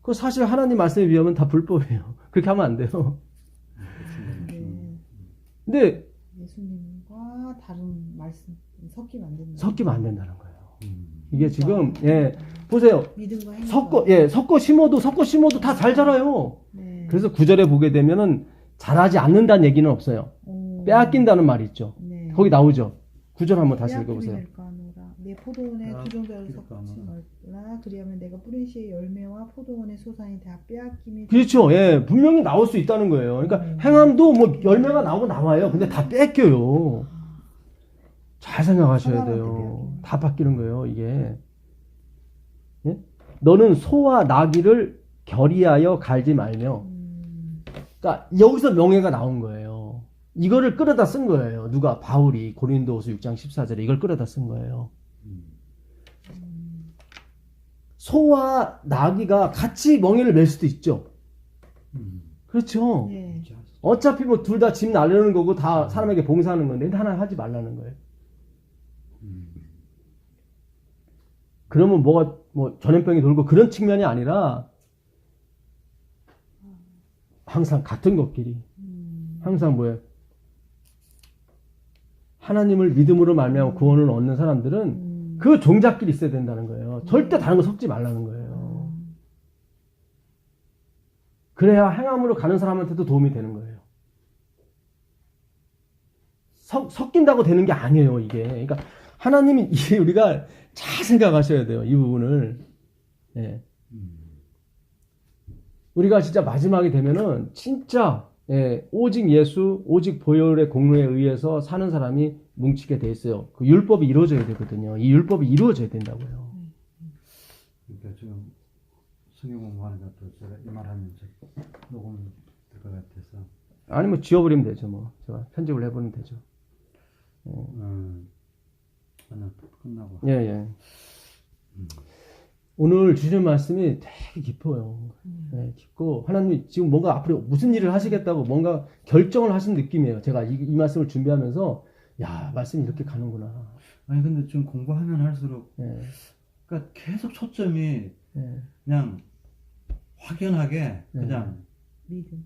그거 사실 하나님 말씀에 비하면 다 불법이에요. 그렇게 하면 안 돼요. 네. 근데 예수님과 다른 말씀 섞이면 안 된다. 섞이면 안 된다는 거예요. 이게 지금 예, 보세요. 믿음과 행동. 섞어 심어도 다 잘 자라요. 네. 그래서 9절에 보게 되면은 자라지 않는다는 얘기는 없어요. 빼앗긴다는 말이 있죠. 네. 거기 나오죠. 9절 한번 다시 빼앗김이 읽어보세요. 될까 하노라. 내 포도원에 두 종자를 섞지 말라. 그리하면 내가 뿌린 씨의 열매와 포도원의 소산이 다 빼앗김이. 그렇죠. 예, 분명히 나올 수 있다는 거예요. 그러니까 행함도 뭐 열매가 나와요. 근데 다 뺏겨요. 잘 생각하셔야 돼요. 다 바뀌는 거예요, 이게. 예? 너는 소와 나귀를 결의하여 갈지 말며. 그러니까 여기서 명예가 나온 거예요. 이거를 끌어다 쓴 거예요. 누가? 바울이 고린도후서 6장 14절에 이걸 끌어다 쓴 거예요. 소와 나귀가 같이 멍에를 맬 수도 있죠. 그렇죠. 네. 어차피 뭐 둘 다 집 날리는 거고 다 사람에게 봉사하는 건데 하나 하지 말라는 거예요. 그러면 뭐가 뭐 전염병이 돌고 그런 측면이 아니라 항상 같은 것끼리 항상 뭐예요? 하나님을 믿음으로 말미암아 구원을 얻는 사람들은 그 종자끼리 있어야 된다는 거예요. 절대 다른 거 섞지 말라는 거예요. 그래야 행함으로 가는 사람한테도 도움이 되는 거예요. 섞인다고 되는 게 아니에요, 이게. 그러니까 하나님이 이게 우리가 잘 생각하셔야 돼요, 이 부분을. 예. 우리가 진짜 마지막이 되면은 진짜 예, 오직 예수, 오직 보혈의 공로에 의해서 사는 사람이 뭉치게 돼 있어요. 그 율법이 이루어져야 되거든요. 이 율법이 이루어져야 된다고요. 그러니까 지금 성경 공부하니까 또 제가 이 말하면서 녹음 될 것 같아서. 아니 뭐 지워버리면 되죠, 뭐 제가 편집을 해버리면 되죠. 하나 끝나고. 예, 예. 오늘 주신 말씀이 되게 깊어요. 네, 깊고 하나님이 지금 뭔가 앞으로 무슨 일을 하시겠다고 뭔가 결정을 하신 느낌이에요. 제가 이 말씀을 준비하면서 야, 말씀이 이렇게 가는구나. 아니 근데 지금 공부하면 할수록 예, 그러니까 계속 초점이 예, 그냥 확연하게 그냥 믿음.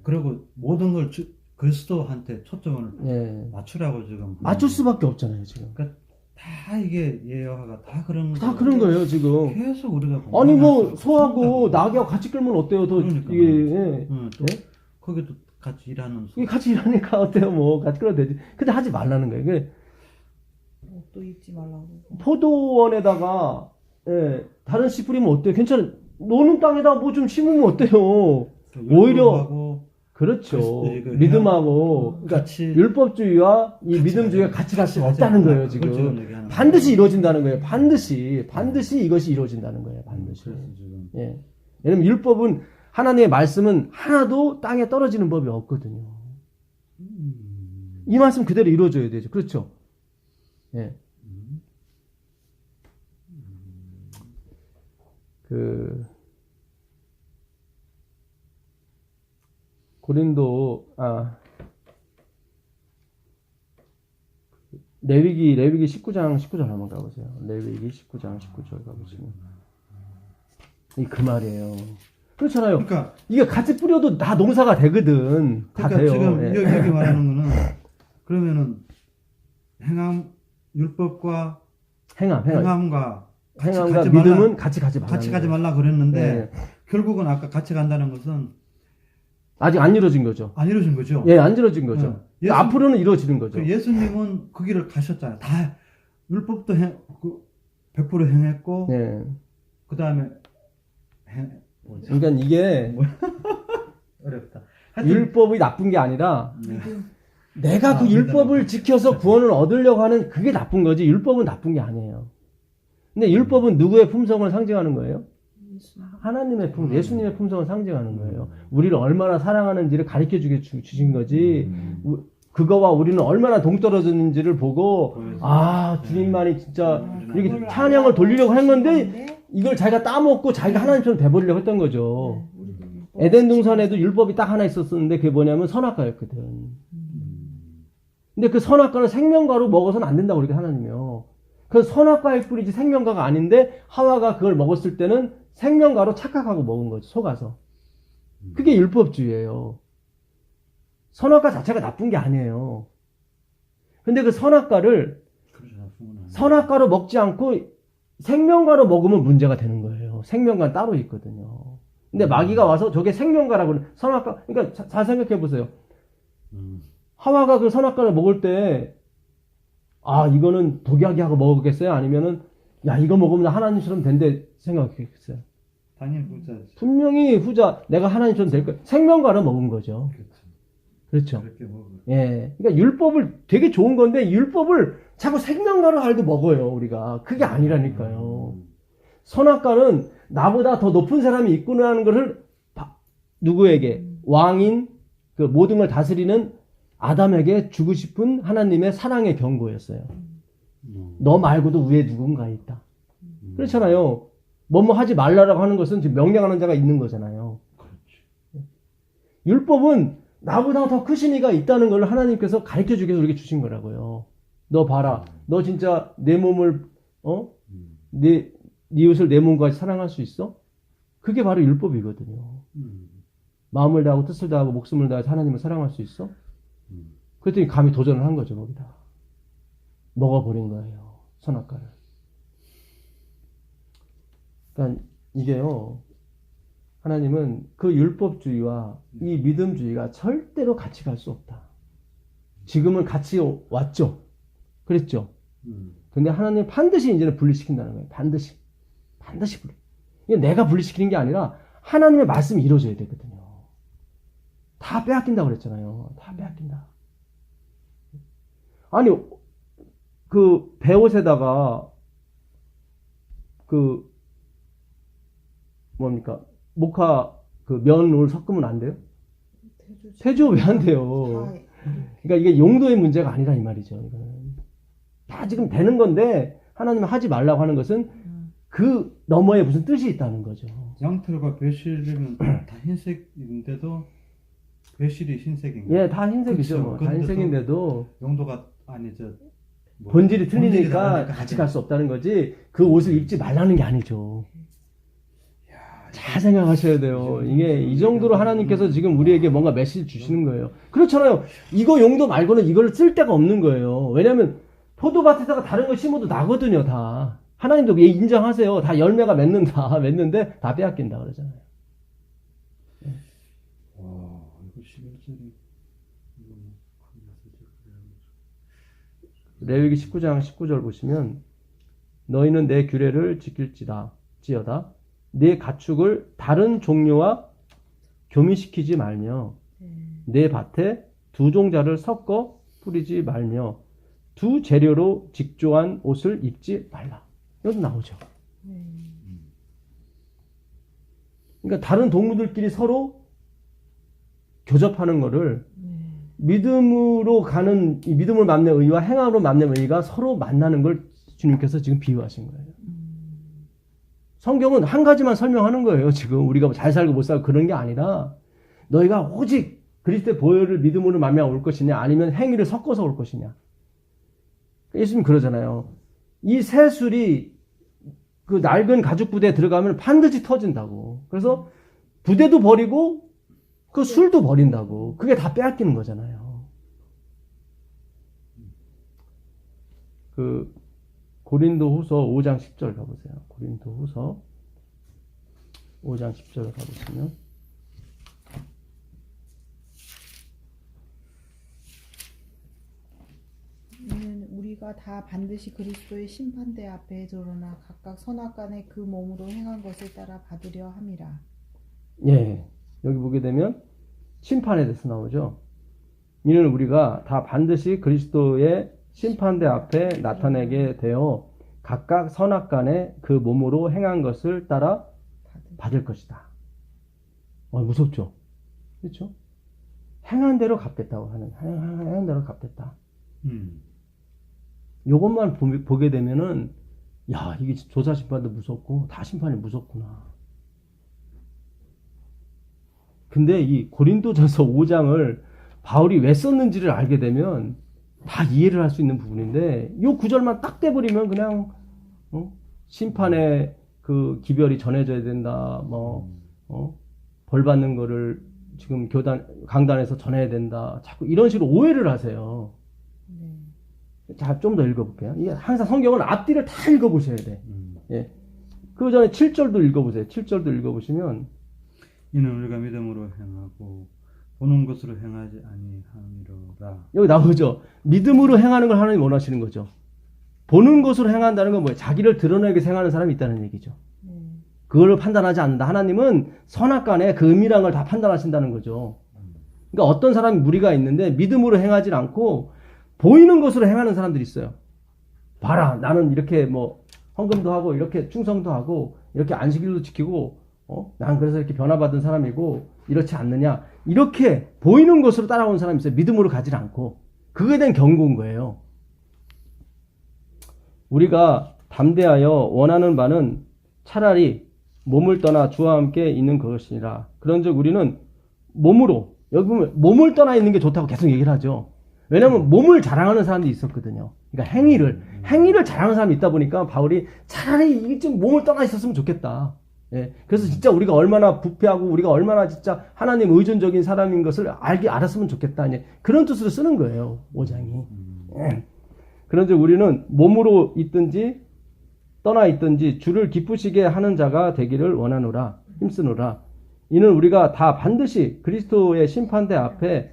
그리고 모든 걸 그리스도한테 초점을 예. 맞추라고 지금 맞출 수밖에 없잖아요, 지금. 그러니까 다 이게 예화가 다 그런 거예요, 지금. 계속 우리가 아니 뭐 공부하면서 소하고 산다고. 나귀하고 같이 끌면 어때요? 더 그러니까. 이게 예. 또 예? 거기도 같이 일하는 이게 같이 일하니까 어때요? 뭐 같이 끌어도 되지. 근데 하지 말라는 거예요. 이게 옷도 입지 말라고. 포도원에다가 예, 다른 씨 뿌리면 어때요? 괜찮아. 노는 땅에다 뭐 좀 심으면 어때요? 오히려 그렇죠. 믿음하고 그러니까 같이 율법주의와 이 믿음주의가 같이 갈 수가 없다는 거예요, 지금. 반드시 이루어진다는 거예요. 반드시 이것이 이루어진다는 거예요. 반드시. 그래서 지금 예. 왜냐면 율법은 하나님의 말씀은 하나도 땅에 떨어지는 법이 없거든요. 이 말씀 그대로 이루어져야 되죠. 그렇죠? 예. 레위기 19장 19절 한번 가보세요. 레위기 19장 19절 가보시면 그 말이에요. 그렇잖아요. 그러니까 이게 같이 뿌려도 다 농사가 되거든. 다 그러니까 돼요. 지금 예. 여기 말하는 거는 그러면은 행함 율법과 행함과 가지 믿음은 말라. 같이 가지 말라. 같이 가지 말라 그랬는데 네. 결국은 아까 같이 간다는 것은 아직 안 이루어진 거죠. 안 이루어진 거죠. 예, 안 이루어진 거죠. 예. 앞으로는 이루어지는 거죠. 그 예수님은 그 길을 가셨잖아요. 다 율법도 100% 행했고 예. 그 다음에 그러니까 이게 어렵다. 율법이 나쁜 게 아니라 내가 그 믿음. 율법을 지켜서 구원을 얻으려고 하는 그게 나쁜 거지 율법은 나쁜 게 아니에요. 근데 율법은 누구의 품성을 상징하는 거예요? 하나님의 품성, 예수님의 품성을 상징하는 거예요. 우리를 얼마나 사랑하는지를 가르쳐 주신 거지. 그거와 우리는 얼마나 동떨어졌는지를 보고 주님만이 진짜 이렇게 찬양을 돌리려고 한 건데 이걸 자기가 따먹고 자기가 하나님처럼 돼버리려고 했던 거죠. 에덴 동산에도 율법이 딱 하나 있었는데 그게 뭐냐면 선악과였거든. 근데 그 선악과를 생명과로 먹어서는 안 된다고 그러게 하나님이요. 그 선악과일 뿐이지 생명과가 아닌데 하와가 그걸 먹었을 때는 생명과로 착각하고 먹은 거죠. 속아서. 그게 율법주의예요. 선악과 자체가 나쁜 게 아니에요. 근데 그 선악과를 선악과로 먹지 않고 생명과로 먹으면 문제가 되는 거예요. 생명과는 따로 있거든요. 근데 마귀가 와서 저게 생명과라고 선악과 그러니까 잘 생각해 보세요. 하와가 그 선악과를 먹을 때 이거는 독약이하고 먹었겠어요? 아니면은 야 이거 먹으면 하나님처럼 된대 생각했겠어요? 당연히 후자지. 분명히 후자 내가 하나님처럼 될 거야. 생명과로 먹은 거죠. 그렇죠. 그렇게 먹어. 예. 그러니까 율법을 되게 좋은 건데 율법을 자꾸 생명과로 알고 먹어요, 우리가. 그게 아니라니까요. 선악과는 나보다 더 높은 사람이 있구나 하는 것을 누구에게? 왕인 그 모든 걸 다스리는 아담에게 주고 싶은 하나님의 사랑의 경고였어요. 너 말고도 위에 누군가 있다. 그렇잖아요. 뭐뭐 하지 말라라고 하는 것은 지금 명령하는 자가 있는 거잖아요. 율법은 나보다 더 크신 이가 있다는 걸 하나님께서 가르쳐 주기 위해서 우리에게 주신 거라고요. 너 봐라. 너 진짜 내 몸을 네 이웃을 내 몸과 같이 사랑할 수 있어? 그게 바로 율법이거든요. 마음을 다하고 뜻을 다하고 목숨을 다해서 하나님을 사랑할 수 있어? 그랬더니 감히 도전을 한 거죠, 거기다. 먹어버린 거예요, 선악과를. 그러니까 이게요, 하나님은 그 율법주의와 이 믿음주의가 절대로 같이 갈 수 없다. 지금은 같이 왔죠. 그랬죠. 근데 하나님은 반드시 이제는 분리시킨다는 거예요. 반드시 분리. 이게 내가 분리시키는 게 아니라 하나님의 말씀이 이루어져야 되거든요. 다 빼앗긴다고 그랬잖아요. 다 빼앗긴다. 아니, 그 배옷에다가 그 뭡니까? 모카 그 면을 섞으면 안 돼요? 태조 왜 안 돼요? 그러니까 이게 용도의 문제가 아니라 이 말이죠. 이거는. 다 지금 되는 건데 하나님은 하지 말라고 하는 것은 그 너머에 무슨 뜻이 있다는 거죠. 양털과 배실이면 다 흰색인데도 배실이 흰색인 거예요. 예, 다 흰색이죠. 그렇죠. 뭐. 다 흰색인데도 용도가 아니죠. 본질이 틀리니까 같이 갈 수 없다는 거지. 그 옷을 입지 말라는 게 아니죠. 잘 생각하셔야 돼요. 이게 이 정도로 하나님께서 지금 우리에게 뭔가 메시지 주시는 거예요. 그렇잖아요. 이거 용도 말고는 이걸 쓸 데가 없는 거예요. 왜냐하면 포도밭에다가 다른 거 심어도 나거든요, 다. 하나님도 얘 인정하세요. 다 열매가 맺는데 다 빼앗긴다 그러잖아요. 와, 이거 11절이 레위기 19장 19절 보시면 너희는 내 규례를 지킬지어다. 내 가축을 다른 종류와 교미시키지 말며 내 밭에 두 종자를 섞어 뿌리지 말며 두 재료로 직조한 옷을 입지 말라. 여기 나오죠. 그러니까 다른 동물들끼리 서로 교접하는 거를 믿음으로 가는 이 믿음을 맺는 의와 행함으로 맺는 의가 서로 만나는 걸 주님께서 지금 비유하신 거예요. 성경은 한 가지만 설명하는 거예요. 지금 우리가 잘 살고 못 살고 그런 게 아니라 너희가 오직 그리스도의 보혈을 믿음으로 말미암아 올 것이냐 아니면 행위를 섞어서 올 것이냐. 예수님 그러잖아요. 이 새술이 그 낡은 가죽 부대에 들어가면 반드시 터진다고. 그래서 부대도 버리고 그 술도 버린다고. 그게 다 빼앗기는 거잖아요. 그 고린도후서 5장 10절 가보세요. 고린도후서 5장 10절 가보시면 이는 우리가 다 반드시 그리스도의 심판대 앞에 드러나 각각 선악간에 그 몸으로 행한 것을 따라 받으려 함이라. 예, 여기 보게 되면 심판에 대해서 나오죠. 이는 우리가 다 반드시 그리스도의 심판대 앞에 나타내게 되어 각각 선악간에 그 몸으로 행한 것을 따라 받을 것이다. 무섭죠? 그렇죠? 행한 대로 갚겠다고 하는, 행한 대로 갚겠다. 요것만 보게 되면은, 야, 이게 조사 심판도 무섭고, 다 심판이 무섭구나. 근데 이 고린도전서 5장을 바울이 왜 썼는지를 알게 되면, 다 이해를 할 수 있는 부분인데, 요 구절만 딱 떼버리면 그냥, 심판의 그 기별이 전해져야 된다, 벌 받는 거를 지금 강단에서 전해야 된다. 자꾸 이런 식으로 오해를 하세요. 자, 좀 더 읽어볼게요. 이게 항상 성경은 앞뒤를 다 읽어보셔야 돼. 예. 그 전에 7절도 읽어보세요. 7절도 읽어보시면, 이는 우리가 믿음으로 행하고 보는 것으로 행하지 아니함이로라. 여기 나오죠. 믿음으로 행하는 걸 하나님 원하시는 거죠. 보는 것으로 행한다는 건 뭐예요? 자기를 드러내게 행하는 사람이 있다는 얘기죠. 그걸 판단하지 않는다. 하나님은 선악간에 그 은밀한 걸 다 판단하신다는 거죠. 그러니까 어떤 사람이 무리가 있는데 믿음으로 행하지 않고 보이는 것으로 행하는 사람들이 있어요. 봐라, 나는 이렇게 헌금도 하고 이렇게 충성도 하고 이렇게 안식일도 지키고 난 그래서 이렇게 변화받은 사람이고 이렇지 않느냐. 이렇게 보이는 것으로 따라오는 사람이 있어요. 믿음으로 가지 않고. 그거에 대한 경고인 거예요. 우리가 담대하여 원하는 바는 차라리 몸을 떠나 주와 함께 있는 것이니라. 그런즉 우리는 몸으로, 여기 보면 몸을 떠나 있는 게 좋다고 계속 얘기를 하죠. 왜냐하면 몸을 자랑하는 사람들이 있었거든요. 그러니까 행위를 자랑하는 사람이 있다 보니까 바울이 차라리 이게 좀 몸을 떠나 있었으면 좋겠다. 예. 그래서 진짜 우리가 얼마나 부패하고 우리가 얼마나 진짜 하나님 의존적인 사람인 것을 알았으면 좋겠다. 그런 뜻으로 쓰는 거예요. 5장이. 예. 그런즉 우리는 몸으로 있든지 떠나 있든지 주를 기쁘시게 하는 자가 되기를 원하노라. 힘쓰노라. 이는 우리가 다 반드시 그리스도의 심판대 앞에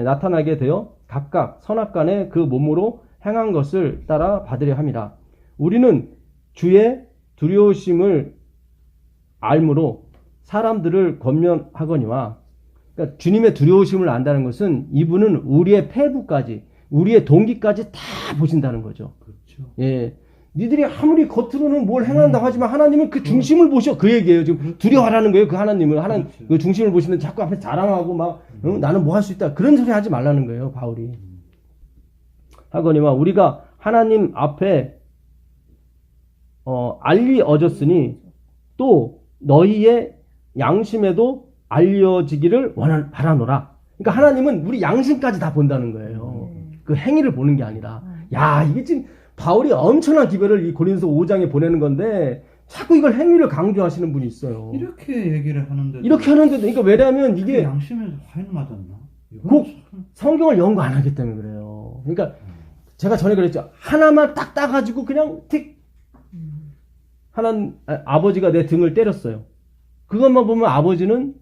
나타나게 되어 각각 선악간에 그 몸으로 행한 것을 따라 받으려 함이라. 우리는 주의 두려우심을 알므로 사람들을 권면하거니와, 그러니까 주님의 두려우심을 안다는 것은 이분은 우리의 패부까지, 우리의 동기까지 다 보신다는 거죠. 그렇죠. 예. 니들이 아무리 겉으로는 뭘 행한다고 하지만 하나님은 그 중심을 보셔. 그 얘기예요. 지금 두려워하라는 거예요. 그 하나님을. 하나님 그 중심을 보시는 자꾸 앞에 자랑하고 막 나는 뭐 할 수 있다. 그런 소리 하지 말라는 거예요. 바울이. 하거니와 우리가 하나님 앞에 알리어졌으니 또 너희의 양심에도 알려지기를 바라노라. 그러니까 하나님은 우리 양심까지 다 본다는 거예요. 그 행위를 보는 게 아니라. 야, 이게 지금 바울이 엄청난 기별을 이 고린도서 5장에 보내는 건데 자꾸 이걸 행위를 강조하시는 분이 있어요. 이렇게 얘기를 하는데도 이렇게 하는데도, 그러니까 왜냐하면 이게 양심에 화인 맞았나? 꼭 성경을 연구 안 하기 때문에 그래요. 그러니까 제가 전에 그랬죠. 하나만 딱 따가지고 그냥 아버지가 내 등을 때렸어요. 그것만 보면 아버지는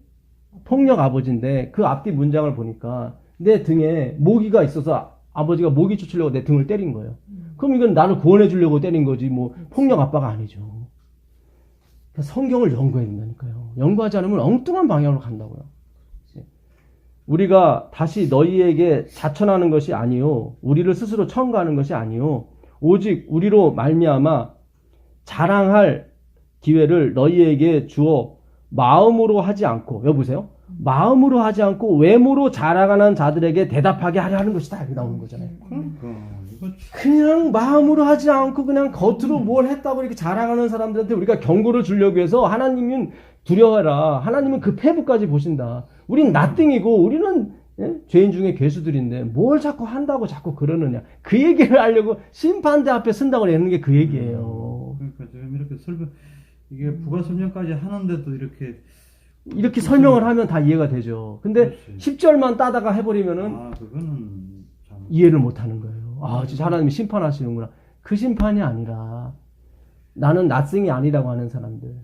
폭력 아버지인데 그 앞뒤 문장을 보니까 내 등에 모기가 있어서 아버지가 모기 쫓으려고 내 등을 때린 거예요. 그럼 이건 나를 구원해 주려고 때린 거지 폭력 아빠가 아니죠. 성경을 연구해야 된다니까요. 연구하지 않으면 엉뚱한 방향으로 간다고요. 우리가 다시 너희에게 자천하는 것이 아니요, 우리를 스스로 첨가하는 것이 아니요, 오직 우리로 말미암아 자랑할 기회를 너희에게 주어 마음으로 하지 않고, 여보세요? 마음으로 하지 않고 외모로 자라가는 자들에게 대답하게 하려 하는 것이다. 이렇게 나오는 거잖아요. 그러니까 이거 그냥 마음으로 하지 않고 그냥 겉으로 뭘 했다고 이렇게 자랑하는 사람들한테 우리가 경고를 주려고 해서 하나님은 두려워라. 하나님은 그 폐부까지 보신다. 우린 나띵이고 우리는 죄인 중에 괴수들인데 뭘 자꾸 한다고 자꾸 그러느냐. 그 얘기를 하려고 심판대 앞에 쓴다고 내는 게 그 얘기예요. 그러니까 지금 이렇게 이게 부가 설명까지 하는데도 이렇게 설명을 하면 다 이해가 되죠. 근데 그렇지. 10절만 따다가 해버리면은 그거는 참 이해를 못 하는 거예요. 진짜 하나님이 심판하시는구나. 그 심판이 아니라 나는 낯승이 아니라고 하는 사람들.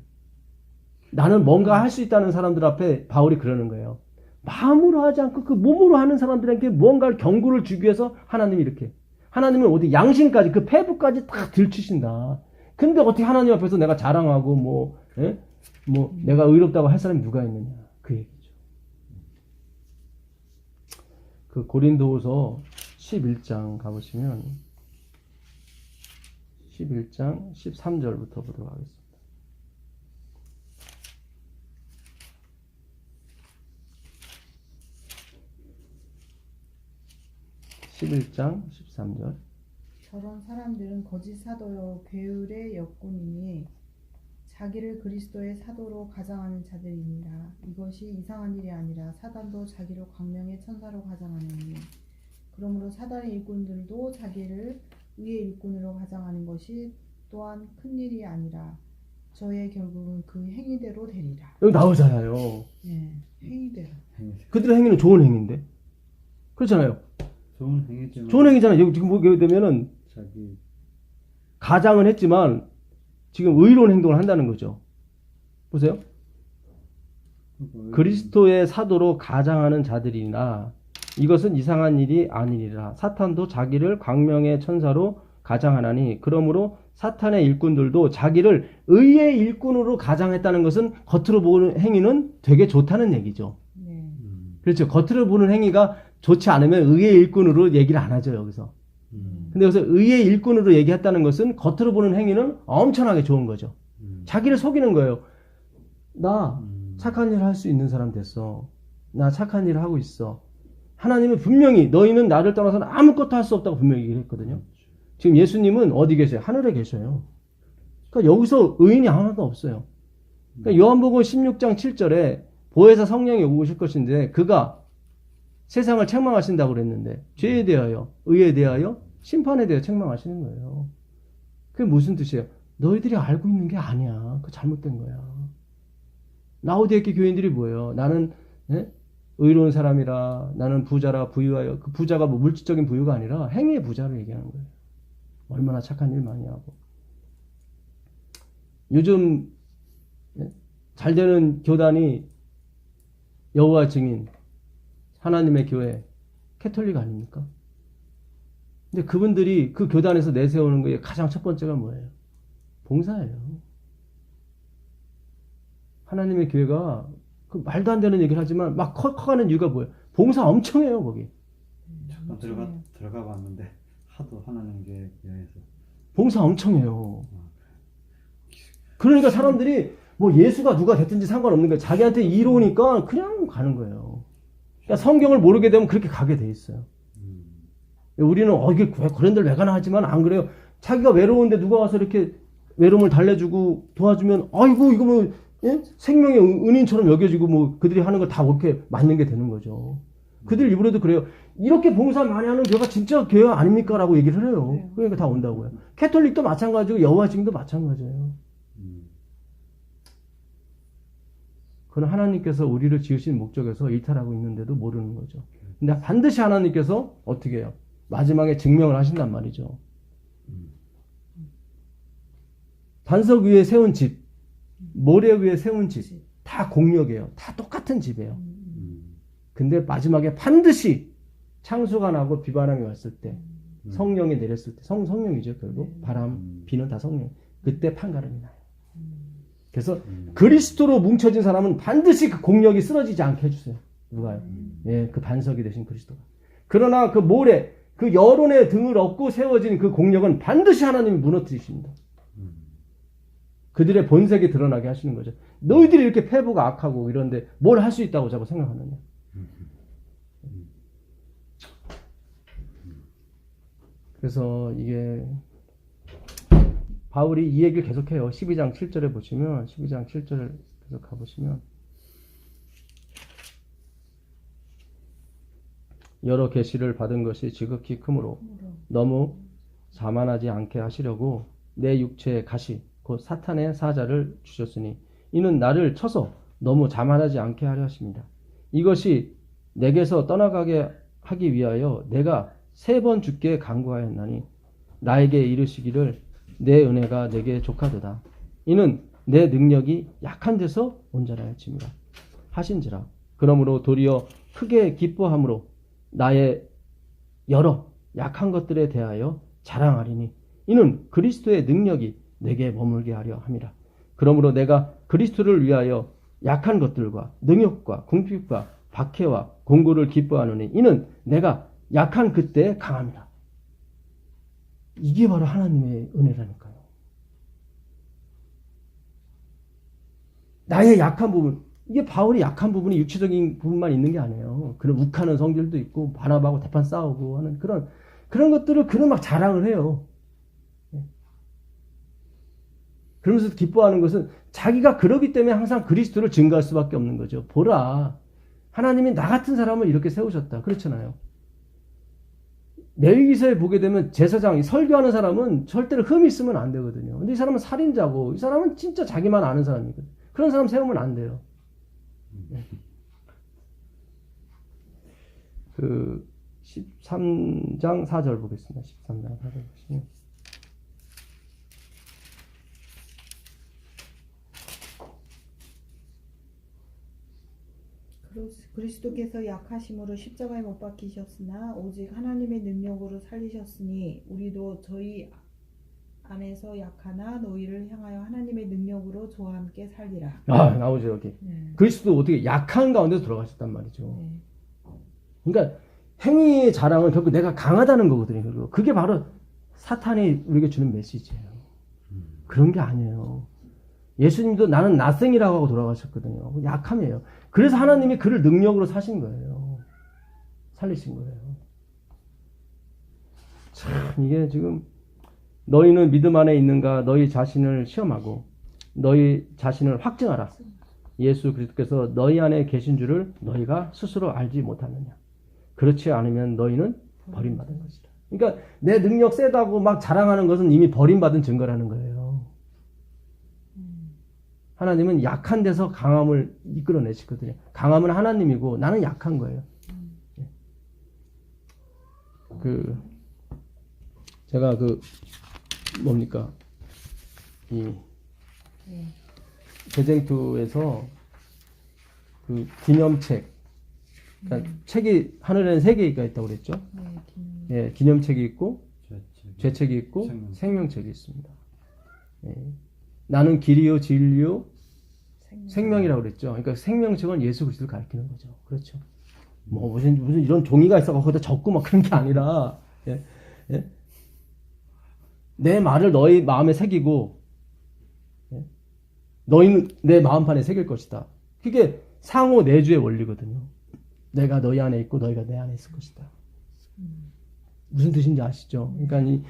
나는 뭔가 할 수 있다는 사람들 앞에 바울이 그러는 거예요. 마음으로 하지 않고 그 몸으로 하는 사람들에게 무언가를 경고를 주기 위해서 하나님이 이렇게. 하나님은 어디 양심까지 그 폐부까지 다 들추신다. 근데 어떻게 하나님 앞에서 내가 자랑하고 내가 의롭다고 할 사람이 누가 있느냐. 그 얘기죠. 그 고린도후서 11장 가보시면 11장 13절부터 보도록 하겠습니다. 11장 13절. 저런 사람들은 거짓 사도요 괴율의 역군이니 자기를 그리스도의 사도로 가장하는 자들이니라. 이것이 이상한 일이 아니라 사단도 자기로 광명의 천사로 가장하느니 그러므로 사단의 일꾼들도 자기를 의의 일꾼으로 가장하는 것이 또한 큰 일이 아니라 저의 결국은 그 행위대로 되리라. 여기 나오잖아요. 네, 행위대로. 그들의 행위는 좋은 행위인데. 그렇잖아요. 좋은 행위지만 좋은 행위잖아요. 여기 지금 보게 되면은 자기 가장은 했지만 지금 의로운 행동을 한다는 거죠. 보세요. 그리스도의 사도로 가장하는 자들이나 이것은 이상한 일이 아니니라. 사탄도 자기를 광명의 천사로 가장하나니 그러므로 사탄의 일꾼들도 자기를 의의 일꾼으로 가장했다는 것은 겉으로 보는 행위는 되게 좋다는 얘기죠. 네. 그렇죠. 겉으로 보는 행위가 좋지 않으면 의의 일꾼으로 얘기를 안 하죠, 여기서. 근데 여기서 의의 일꾼으로 얘기했다는 것은 겉으로 보는 행위는 엄청나게 좋은 거죠. 자기를 속이는 거예요. 나 착한 일을 할 수 있는 사람 됐어. 나 착한 일을 하고 있어. 하나님은 분명히 너희는 나를 떠나서는 아무것도 할 수 없다고 분명히 얘기했거든요. 지금 예수님은 어디 계세요? 하늘에 계셔요. 그러니까 여기서 의인이 하나도 없어요. 그러니까 요한복음 16장 7절에 보혜사 성령이 오실 것인데 그가 세상을 책망하신다고 그랬는데 죄에 대하여, 의에 대하여, 심판에 대하여 책망하시는 거예요. 그게 무슨 뜻이에요? 너희들이 알고 있는 게 아니야. 그거 잘못된 거야. 라오디게교 교인들이 뭐예요? 나는 의로운 사람이라, 나는 부자라 부유하여. 그 부자가 뭐 물질적인 부유가 아니라 행위의 부자를 얘기하는 거예요. 얼마나 착한 일 많이 하고. 요즘 잘 되는 교단이 여호와 증인, 하나님의 교회, 캐톨릭 아닙니까? 근데 그분들이 그 교단에서 내세우는 거에 가장 첫 번째가 뭐예요? 봉사예요. 하나님의 교회가 그 말도 안 되는 얘기를 하지만 막 커가는 이유가 뭐예요? 봉사 엄청 해요, 거기. 잠깐 들어가 봤는데 하도 하나님 교회에서 봉사 엄청 해요. 그러니까 사람들이 뭐 예수가 누가 됐든지 상관없는 거예요. 자기한테 이로우니까 그냥 가는 거예요. 그러니까 성경을 모르게 되면 그렇게 가게 돼 있어요. 우리는 이게 그런 데를 왜 가나 하지만 안 그래요. 자기가 외로운데 누가 와서 이렇게 외로움을 달래주고 도와주면 아이고 이거 뭐 생명의 은인처럼 여겨지고 뭐 그들이 하는 거 다 그렇게 맞는 게 되는 거죠. 그들 입으로도 그래요. 이렇게 봉사 많이 하는 교회가 진짜 교회 아닙니까? 라고 얘기를 해요. 그러니까 다 온다고요. 캐톨릭도 마찬가지고 여호와 증인도 마찬가지예요. 그건 하나님께서 우리를 지으신 목적에서 일탈하고 있는데도 모르는 거죠. 근데 반드시 하나님께서 어떻게 해요? 마지막에 증명을 하신단 말이죠. 반석 위에 세운 집, 모래 위에 세운 집, 다 공력이에요. 다 똑같은 집이에요. 근데 마지막에 반드시 창수가 나고 비바람이 왔을 때, 성령이 내렸을 때, 성령이죠, 결국. 바람, 비는 다 성령. 그때 판가름이 나요. 그래서 그리스도로 뭉쳐진 사람은 반드시 그 공력이 쓰러지지 않게 해주세요. 누가요? 예, 그 반석이 되신 그리스도가. 그러나 그 모래, 그 여론의 등을 얻고 세워진 그 공력은 반드시 하나님이 무너뜨리십니다. 그들의 본색이 드러나게 하시는 거죠. 너희들이 이렇게 패부가 악하고 이런데 뭘 할 수 있다고 자꾸 생각하느냐. 그래서 이게 바울이 이 얘기를 계속해요. 12장 7절에 보시면 12장 7절을 계속 가보시면 여러 계시를 받은 것이 지극히 크므로 너무 자만하지 않게 하시려고 내 육체의 가시 곧 사탄의 사자를 주셨으니 이는 나를 쳐서 너무 자만하지 않게 하려 하십니다. 이것이 내게서 떠나가게 하기 위하여 내가 3번 주께 간구하였나니 나에게 이르시기를 내 은혜가 내게 족하도다. 이는 내 능력이 약한 데서 온전하였습니다. 하신지라. 그러므로 도리어 크게 기뻐함으로 나의 여러 약한 것들에 대하여 자랑하리니 이는 그리스도의 능력이 내게 머물게 하려 함이라. 그러므로 내가 그리스도를 위하여 약한 것들과 능욕과 궁핍과 박해와 공고를 기뻐하노니 이는 내가 약한 그때에 강함이라. 이게 바로 하나님의 은혜라니까요. 나의 약한 부분, 이게 바울이 약한 부분이 육체적인 부분만 있는 게 아니에요. 그런 욱하는 성질도 있고 바나바하고 대판 싸우고 하는 그런 것들을 그는 막 자랑을 해요. 그러면서 기뻐하는 것은 자기가 그러기 때문에 항상 그리스도를 증거할 수밖에 없는 거죠. 보라, 하나님이 나 같은 사람을 이렇게 세우셨다. 그렇잖아요. 레위기서에 보게 되면 제사장이 설교하는 사람은 절대로 흠이 있으면 안 되거든요. 근데 이 사람은 살인자고 이 사람은 진짜 자기만 아는 사람이거든요. 그런 사람 세우면 안 돼요. 그 13장 4절 보겠습니다. 13장 4절 보시면 그리스도께서 약하심으로 십자가에 못 박히셨으나 오직 하나님의 능력으로 살리셨으니 우리도 저희 안에서 약하나 너희를 향하여 하나님의 능력으로 저와 함께 살리라. 나오죠 여기. 그리스도 어떻게 약한 가운데 들어가셨단 말이죠. 그러니까 행위의 자랑은 결국 내가 강하다는 거거든요. 결국. 그게 바로 사탄이 우리에게 주는 메시지예요. 그런 게 아니에요. 예수님도 나는 나생이라고 하고 돌아가셨거든요. 약함이에요. 그래서 하나님이 그를 능력으로 사신 거예요. 살리신 거예요. 참 이게 지금 너희는 믿음 안에 있는가 너희 자신을 시험하고 너희 자신을 확증하라. 예수 그리스도께서 너희 안에 계신 줄을 너희가 스스로 알지 못하느냐. 그렇지 않으면 너희는 버림받은 것이다. 그러니까 내 능력 세다고 막 자랑하는 것은 이미 버림받은 증거라는 거예요. 하나님은 약한 데서 강함을 이끌어내시거든요. 강함은 하나님이고 나는 약한 거예요. 제가 뭡니까? 이 대쟁투에서 그 기념책, 그러니까 책이 하늘에는 3개가 있다고 그랬죠. 예, 기념책이 있고 죄책이 있고 생명책이 있습니다. 예. 나는 길이요 진리요 생명이라고 그랬죠. 그러니까 생명책은 예수 그리스도를 가리키는 거죠. 그렇죠. 뭐 무슨 이런 종이가 있어 거기다 적고 막 그런 게 아니라 예? 예? 내 말을 너희 마음에 새기고 예? 너희는 내 마음판에 새길 것이다. 그게 상호 내주의 원리거든요. 내가 너희 안에 있고 너희가 내 안에 있을 것이다. 무슨 뜻인지 아시죠? 그러니까 이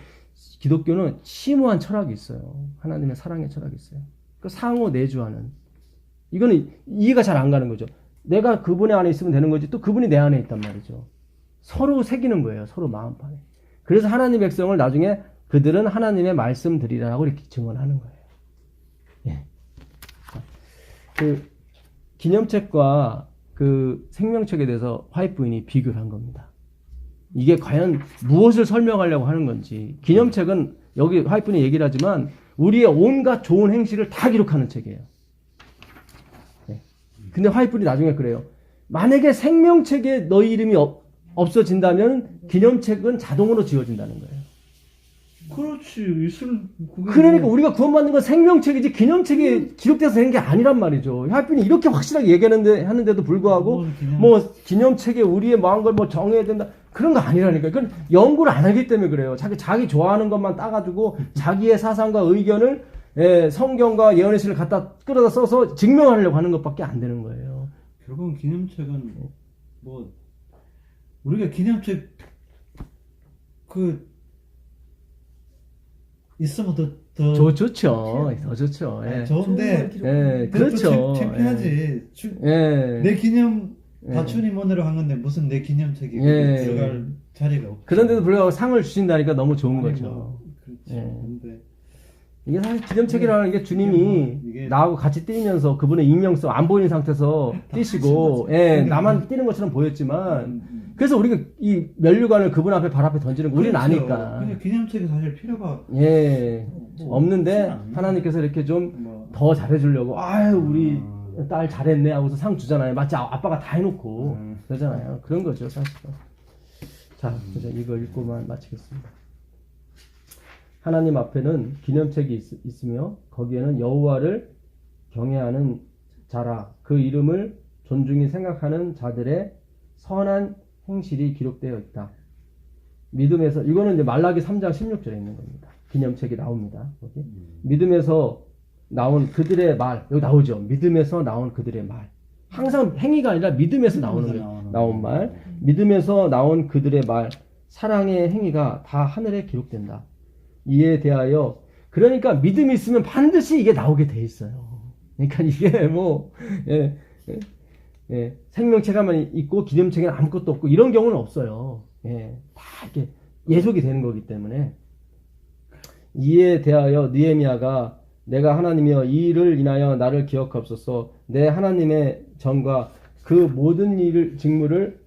기독교는 심오한 철학이 있어요. 하나님의 사랑의 철학이 있어요. 그 상호 내주하는 이거는 이해가 잘 안 가는 거죠. 내가 그분의 안에 있으면 되는 거지 또 그분이 내 안에 있단 말이죠. 서로 새기는 거예요. 서로 마음판에. 그래서 하나님의 백성을 나중에 그들은 하나님의 말씀들이라고 이렇게 증언하는 거예요. 예. 그 기념책과 그 생명책에 대해서 화이트 부인이 비교를 한 겁니다. 이게 과연 무엇을 설명하려고 하는 건지. 기념책은 여기 화이트 부인이 얘기를 하지만 우리의 온갖 좋은 행실을 다 기록하는 책이에요. 네. 근데 화이트 부인이 나중에 그래요. 만약에 생명책에 너희 이름이 없어진다면 기념책은 자동으로 지워진다는 거예요. 그렇지. 있을 그러니까 우리가 구원받는 건 생명책이지 기념책이 기록돼서 된 게 아니란 말이죠. 하필 이렇게 확실하게 얘기하는데도 불구하고 뭐 기념책에 우리의 마음을 뭐 정해야 된다 그런 거 아니라니까요. 그건 연구를 안 하기 때문에 그래요. 자기 좋아하는 것만 따가지고 자기의 사상과 의견을 예, 성경과 예언의 시를 갖다 끌어다 써서 증명하려고 하는 것밖에 안 되는 거예요. 결국은 기념책은 뭐 우리가 기념책 그 있으면 더 좋죠. 더 좋죠. 예. 좋은데 예, 그것도 그렇죠. 창피하지. 예. 내 기념 예. 다춘이 뭐내로 한 건데 무슨 내 기념책이 예. 들어갈 자리가 없죠. 그런데도 불구하고 상을 주신다니까 너무 좋은 아니, 거죠. 뭐, 그렇지. 예. 근데 이게 사실 기념책이라는 게 주님이 이게 나하고 같이 뛰면서 그분의 익명성 안 보이는 상태에서 뛰시고, 예, 나만 뛰는 것처럼 보였지만, 그래서 우리가 이 면류관을 그분 앞에 발 앞에 던지는 거 우리는 그렇죠. 아니까. 근데 기념책이 사실 필요가 예, 뭐 없는데 없지 않나? 하나님께서 이렇게 좀 뭐 더 잘해주려고, 아유, 우리 딸 잘했네 하고서 상 주잖아요. 마치 아빠가 다 해놓고 그러잖아요. 그런 거죠, 사실은. 자, 그래서 이거 읽고만 마치겠습니다. 하나님 앞에는 기념책이 있으며 거기에는 여호와를 경외하는 자라 그 이름을 존중히 생각하는 자들의 선한 행실이 기록되어 있다. 믿음에서 이거는 이제 말라기 3장 16절에 있는 겁니다. 기념책이 나옵니다. 여기. 믿음에서 나온 그들의 말 여기 나오죠. 믿음에서 나온 그들의 말. 항상 행위가 아니라 믿음에서 나온 말. 믿음에서 나온 그들의 말. 사랑의 행위가 다 하늘에 기록된다. 이에 대하여 그러니까 믿음이 있으면 반드시 이게 나오게 돼 있어요. 그러니까 이게 뭐 생명체가만 있고 기념책에는 아무것도 없고 이런 경우는 없어요. 다 이렇게 예속이 되는 거기 때문에 이에 대하여 느헤미야가 내가 하나님이여 이 일을 인하여 나를 기억하옵소서 내 하나님의 전과 그 모든 직무를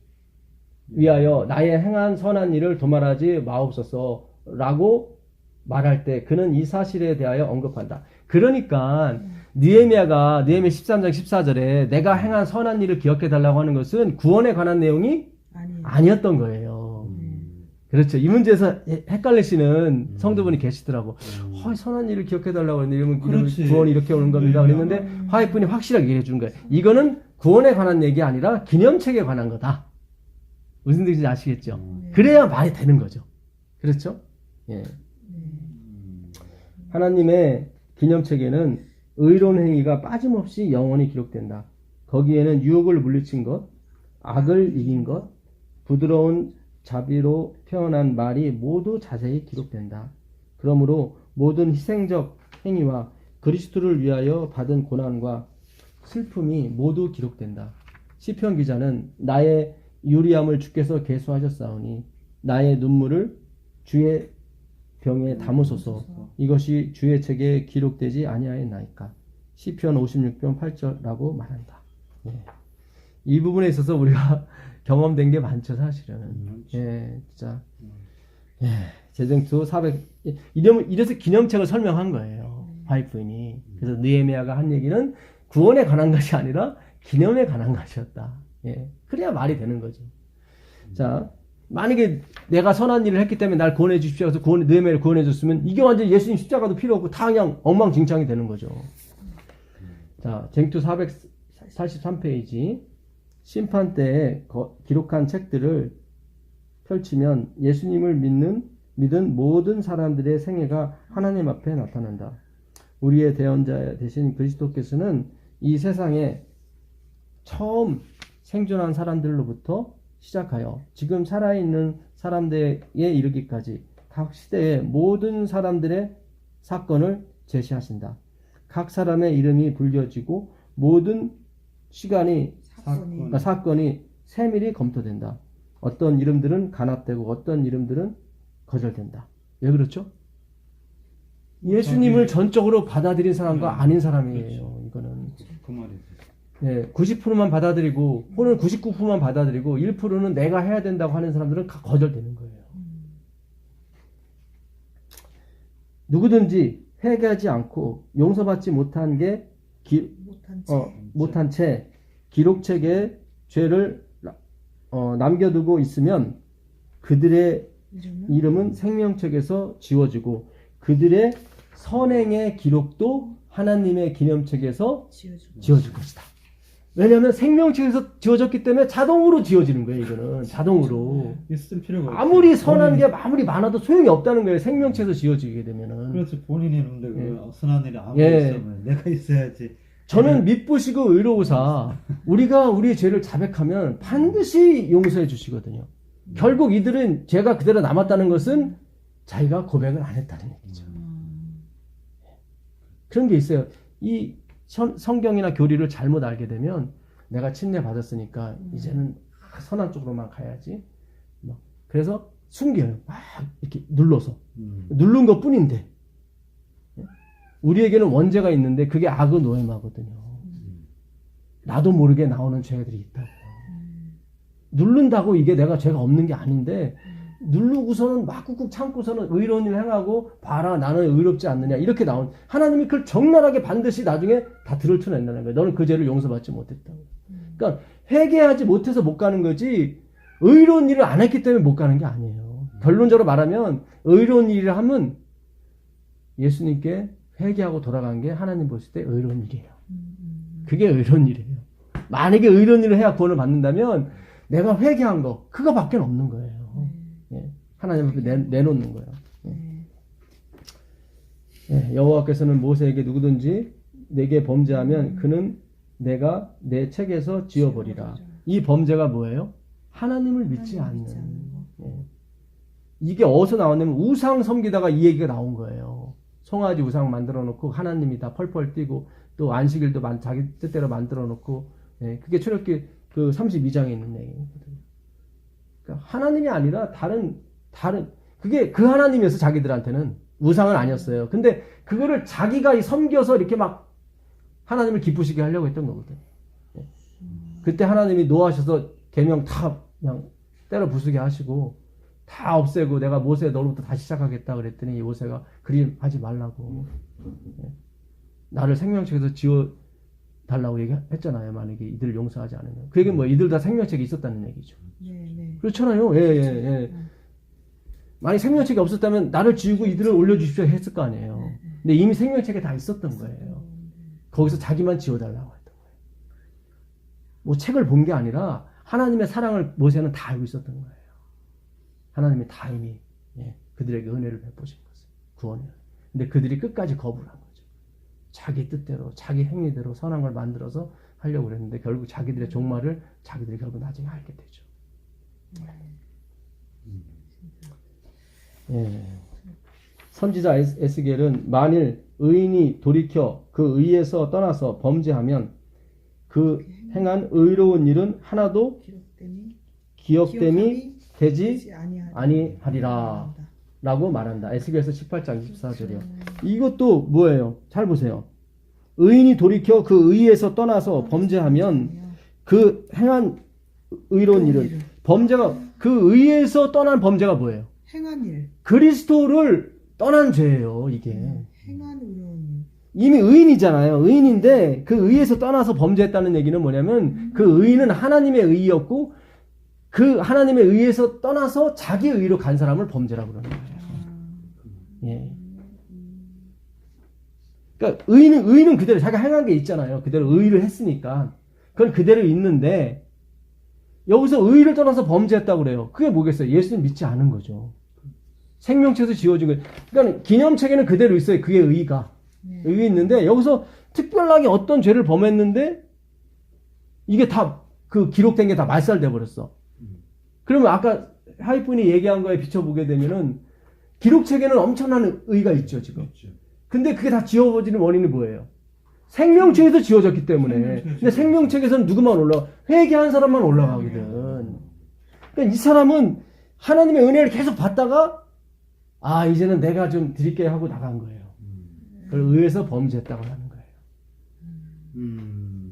위하여 나의 행한 선한 일을 도말하지 마옵소서라고 말할 때 그는 이 사실에 대하여 언급한다. 그러니까 느헤미야 13장 14절에 내가 행한 선한 일을 기억해 달라고 하는 것은 구원에 관한 내용이 아니었던 거예요. 그렇죠. 이 문제에서 헷갈리시는 성도분이 계시더라고. 선한 일을 기억해 달라고 하는데 이러면 구원이 이렇게 오는 겁니다. 그랬는데 화이트분이 확실하게 얘기해 주는 거예요. 이거는 구원에 관한 얘기 아니라 기념책에 관한 거다. 무슨 뜻인지 아시겠죠? 그래야 말이 되는 거죠. 그렇죠? 예. 하나님의 기념책에는 의로운 행위가 빠짐없이 영원히 기록된다. 거기에는 유혹을 물리친 것, 악을 이긴 것, 부드러운 자비로 표현한 말이 모두 자세히 기록된다. 그러므로 모든 희생적 행위와 그리스도를 위하여 받은 고난과 슬픔이 모두 기록된다. 시편 기자는 나의 유리함을 주께서 계수하셨사오니 나의 눈물을 주의 병에 담으소서 이것이 주의 책에 기록되지 아니하였나이까. 시편 56편 8절라고 말한다. 예. 이 부분에 있어서 우리가 경험된 게 많죠, 사실은. 예, 진짜. 예, 재정투 400 이래서 기념책을 설명한 거예요. 화이트인이. 그래서 느헤미야가 한 얘기는 구원에 관한 것이 아니라 기념에 관한 것이었다. 예, 그래야 말이 되는 거죠. 자. 만약에 내가 선한 일을 했기 때문에 날 구원해 주십시오. 그래서 느헤미야를 구원해 줬으면 이게 완전 예수님 십자가도 필요 없고 다 그냥 엉망진창이 되는 거죠. 자, 쟁투 443페이지 심판 때에 기록한 책들을 펼치면 예수님을 믿은 모든 사람들의 생애가 하나님 앞에 나타난다. 우리의 대언자 되신 그리스도께서는 이 세상에 처음 생존한 사람들로부터 시작하여 지금 살아있는 사람들에 이르기까지 각 시대의 모든 사람들의 사건을 제시하신다. 각 사람의 이름이 불려지고 모든 사건이 세밀히 검토된다. 어떤 이름들은 간합되고 어떤 이름들은 거절된다. 왜 그렇죠? 예수님을 전적으로 받아들인 사람과 아닌 사람이에요. 이거는 그 말이지. 예, 90%만 받아들이고 혹은 99%만 받아들이고 1%는 내가 해야 된다고 하는 사람들은 거절되는 거예요. 누구든지 회개하지 않고 용서받지 못한 채 기록책에 죄를 남겨두고 있으면 그들의 이름은 생명책에서 지워지고 그들의 선행의 기록도 하나님의 기념책에서 지워질 것이다. 왜냐하면 생명책에서 지어졌기 때문에 자동으로 지어지는 거예요. 이거는 자동으로. 있을 필요가 없죠. 아무리 선한 게 본인이- 아무리 많아도 소용이 없다는 거예요. 생명책에서 지어지게 되면은. 그렇지 본인이 있는데 그 선한 일이 아무리 예. 있으면 내가 있어야지. 저는 믿으시고 의로우사 우리가 우리의 죄를 자백하면 반드시 용서해 주시거든요. 결국 이들은 죄가 그대로 남았다는 것은 자기가 고백을 안 했다는 얘기죠. 그런 게 있어요. 이 성경이나 교리를 잘못 알게 되면 내가 침례 받았으니까 이제는 선한 쪽으로만 가야지. 그래서 숨겨요. 막 이렇게 눌러서. 누른 것 뿐인데. 우리에게는 원죄가 있는데 그게 악의 노예마거든요. 나도 모르게 나오는 죄들이 있다고요. 누른다고 이게 내가 죄가 없는 게 아닌데 누르고서는 막 꾹꾹 참고서는 의로운 일을 행하고 봐라 나는 의롭지 않느냐 이렇게 나온 하나님이 그걸 적나라하게 반드시 나중에 다 드러낸다는 거예요. 너는 그 죄를 용서받지 못했다고. 그러니까 회개하지 못해서 못 가는 거지 의로운 일을 안 했기 때문에 못 가는 게 아니에요. 결론적으로 말하면 의로운 일을 하면 예수님께 회개하고 돌아간 게 하나님 보실 때 의로운 일이에요. 그게 의로운 일이에요. 만약에 의로운 일을 해야 구원을 받는다면 내가 회개한 거 그거밖에 없는 거예요. 예. 하나님 앞에 내놓는 거예요. 예. 여호와께서는 모세에게 누구든지 내게 범죄하면 그는 내가 내 책에서 지워버리라. 이 범죄가 뭐예요? 하나님을 믿지 않는. 예. 이게 어디서 나왔냐면 우상 섬기다가 이 얘기가 나온 거예요. 송아지 우상 만들어 놓고 하나님이 다 펄펄 뛰고 또 안식일도 자기 뜻대로 만들어 놓고 예. 그게 출애굽기 그 32장에 있는 얘기거든요. 그러니까 하나님이 아니라 다른 그게 그 하나님이었어. 자기들한테는 우상은 아니었어요. 근데 그거를 자기가 섬겨서 이렇게 막 하나님을 기쁘시게 하려고 했던 거거든요. 예. 그때 하나님이 노하셔서 계명 다 그냥 때려 부수게 하시고 다 없애고 내가 모세 너로부터 다시 시작하겠다 그랬더니 이 모세가 그리 하지 말라고 예. 나를 생명책에서 지워 달라고 얘기했잖아요. 만약에 이들을 용서하지 않으면. 그 얘기는 뭐 이들 다 생명책이 있었다는 얘기죠. 그렇잖아요. 예. 만약 생명책이 없었다면 나를 지우고 이들을 올려주십시오 했을 거 아니에요. 근데 이미 생명책에 다 있었던 거예요. 거기서 자기만 지워달라고 했던 거예요. 뭐 책을 본 게 아니라 하나님의 사랑을 모세는 다 알고 있었던 거예요. 하나님이 다 이미 그들에게 은혜를 베푸신 것을 구원을. 근데 그들이 끝까지 거부를 한 거죠. 자기 뜻대로 자기 행위대로 선한 걸 만들어서 하려고 그랬는데 결국 자기들의 종말을 자기들이 결국 나중에 알게 되죠. 예. 선지자 에스겔은 만일 의인이 돌이켜 그 의에서 떠나서 범죄하면 그 행한 의로운 일은 하나도 기억됨이 되지 아니하리라 라고 말한다. 에스겔서 18장 24절이요. 이것도 뭐예요? 잘 보세요. 의인이 돌이켜 그 의에서 떠나서 범죄하면 그 행한 의로운 일은 범죄가 그 의에서 떠난 범죄가 뭐예요? 행한 일. 그리스도를 떠난 죄예요. 이게 행한 의로운 일. 이미 의인이잖아요. 의인인데 그 의에서 떠나서 범죄했다는 얘기는 뭐냐면 그 의인은 하나님의 의였고 그 하나님의 의에서 떠나서 자기 의로 간 사람을 범죄라고 그러는 거예요. 예. 그러니까 의인은 그대로 자기가 행한 게 있잖아요. 그대로 의를 했으니까 그건 그대로 있는데 여기서 의를 떠나서 범죄했다고 그래요. 그게 뭐겠어요? 예수님 믿지 않은 거죠. 생명책에서 지어진 거예요. 그러니까 기념책에는 그대로 있어요. 그게 의가. 의가 있는데 여기서 특별하게 어떤 죄를 범했는데 이게 다 그 기록된 게 다 말살돼 버렸어. 그러면 아까 하이픈이 얘기한 거에 비춰보게 되면은 기록책에는 엄청난 의가 있죠, 지금. 근데 그게 다 지워버리는 원인이 뭐예요? 생명책에서 지워졌기 때문에. 근데 생명책에서는 누구만 올라가? 회개한 사람만 올라가거든. 그러니까 이 사람은 하나님의 은혜를 계속 받다가 이제는 내가 좀 드릴게 하고 나간 거예요. 그걸 의해서 범죄했다고 하는 거예요.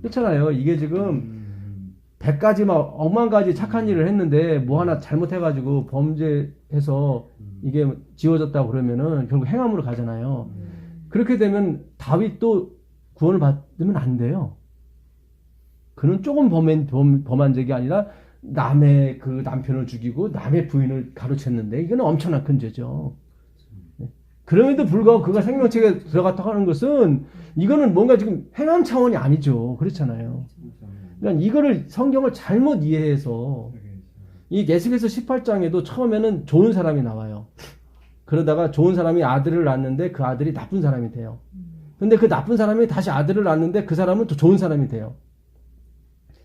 그렇잖아요. 이게 지금 100가지 막 억만 가지 착한 일을 했는데 뭐 하나 잘못해가지고 범죄해서 이게 지워졌다고 그러면은 결국 행함으로 가잖아요. 그렇게 되면 다윗도 구원을 받으면 안 돼요. 그는 조금 범한 적이 아니라 남의 그 남편을 죽이고 남의 부인을 가로챘는데 이거는 엄청난 큰 죄죠. 그럼에도 불구하고 그가 생명책에 들어갔다고 하는 것은 이거는 뭔가 지금 행함 차원이 아니죠. 그렇잖아요. 그러니까 이거를 성경을 잘못 이해해서 이 에스겔서 18장에도 처음에는 좋은 사람이 나와요. 그러다가 좋은 사람이 아들을 낳는데 그 아들이 나쁜 사람이 돼요. 근데 그 나쁜 사람이 다시 아들을 낳는데 그 사람은 또 좋은 사람이 돼요.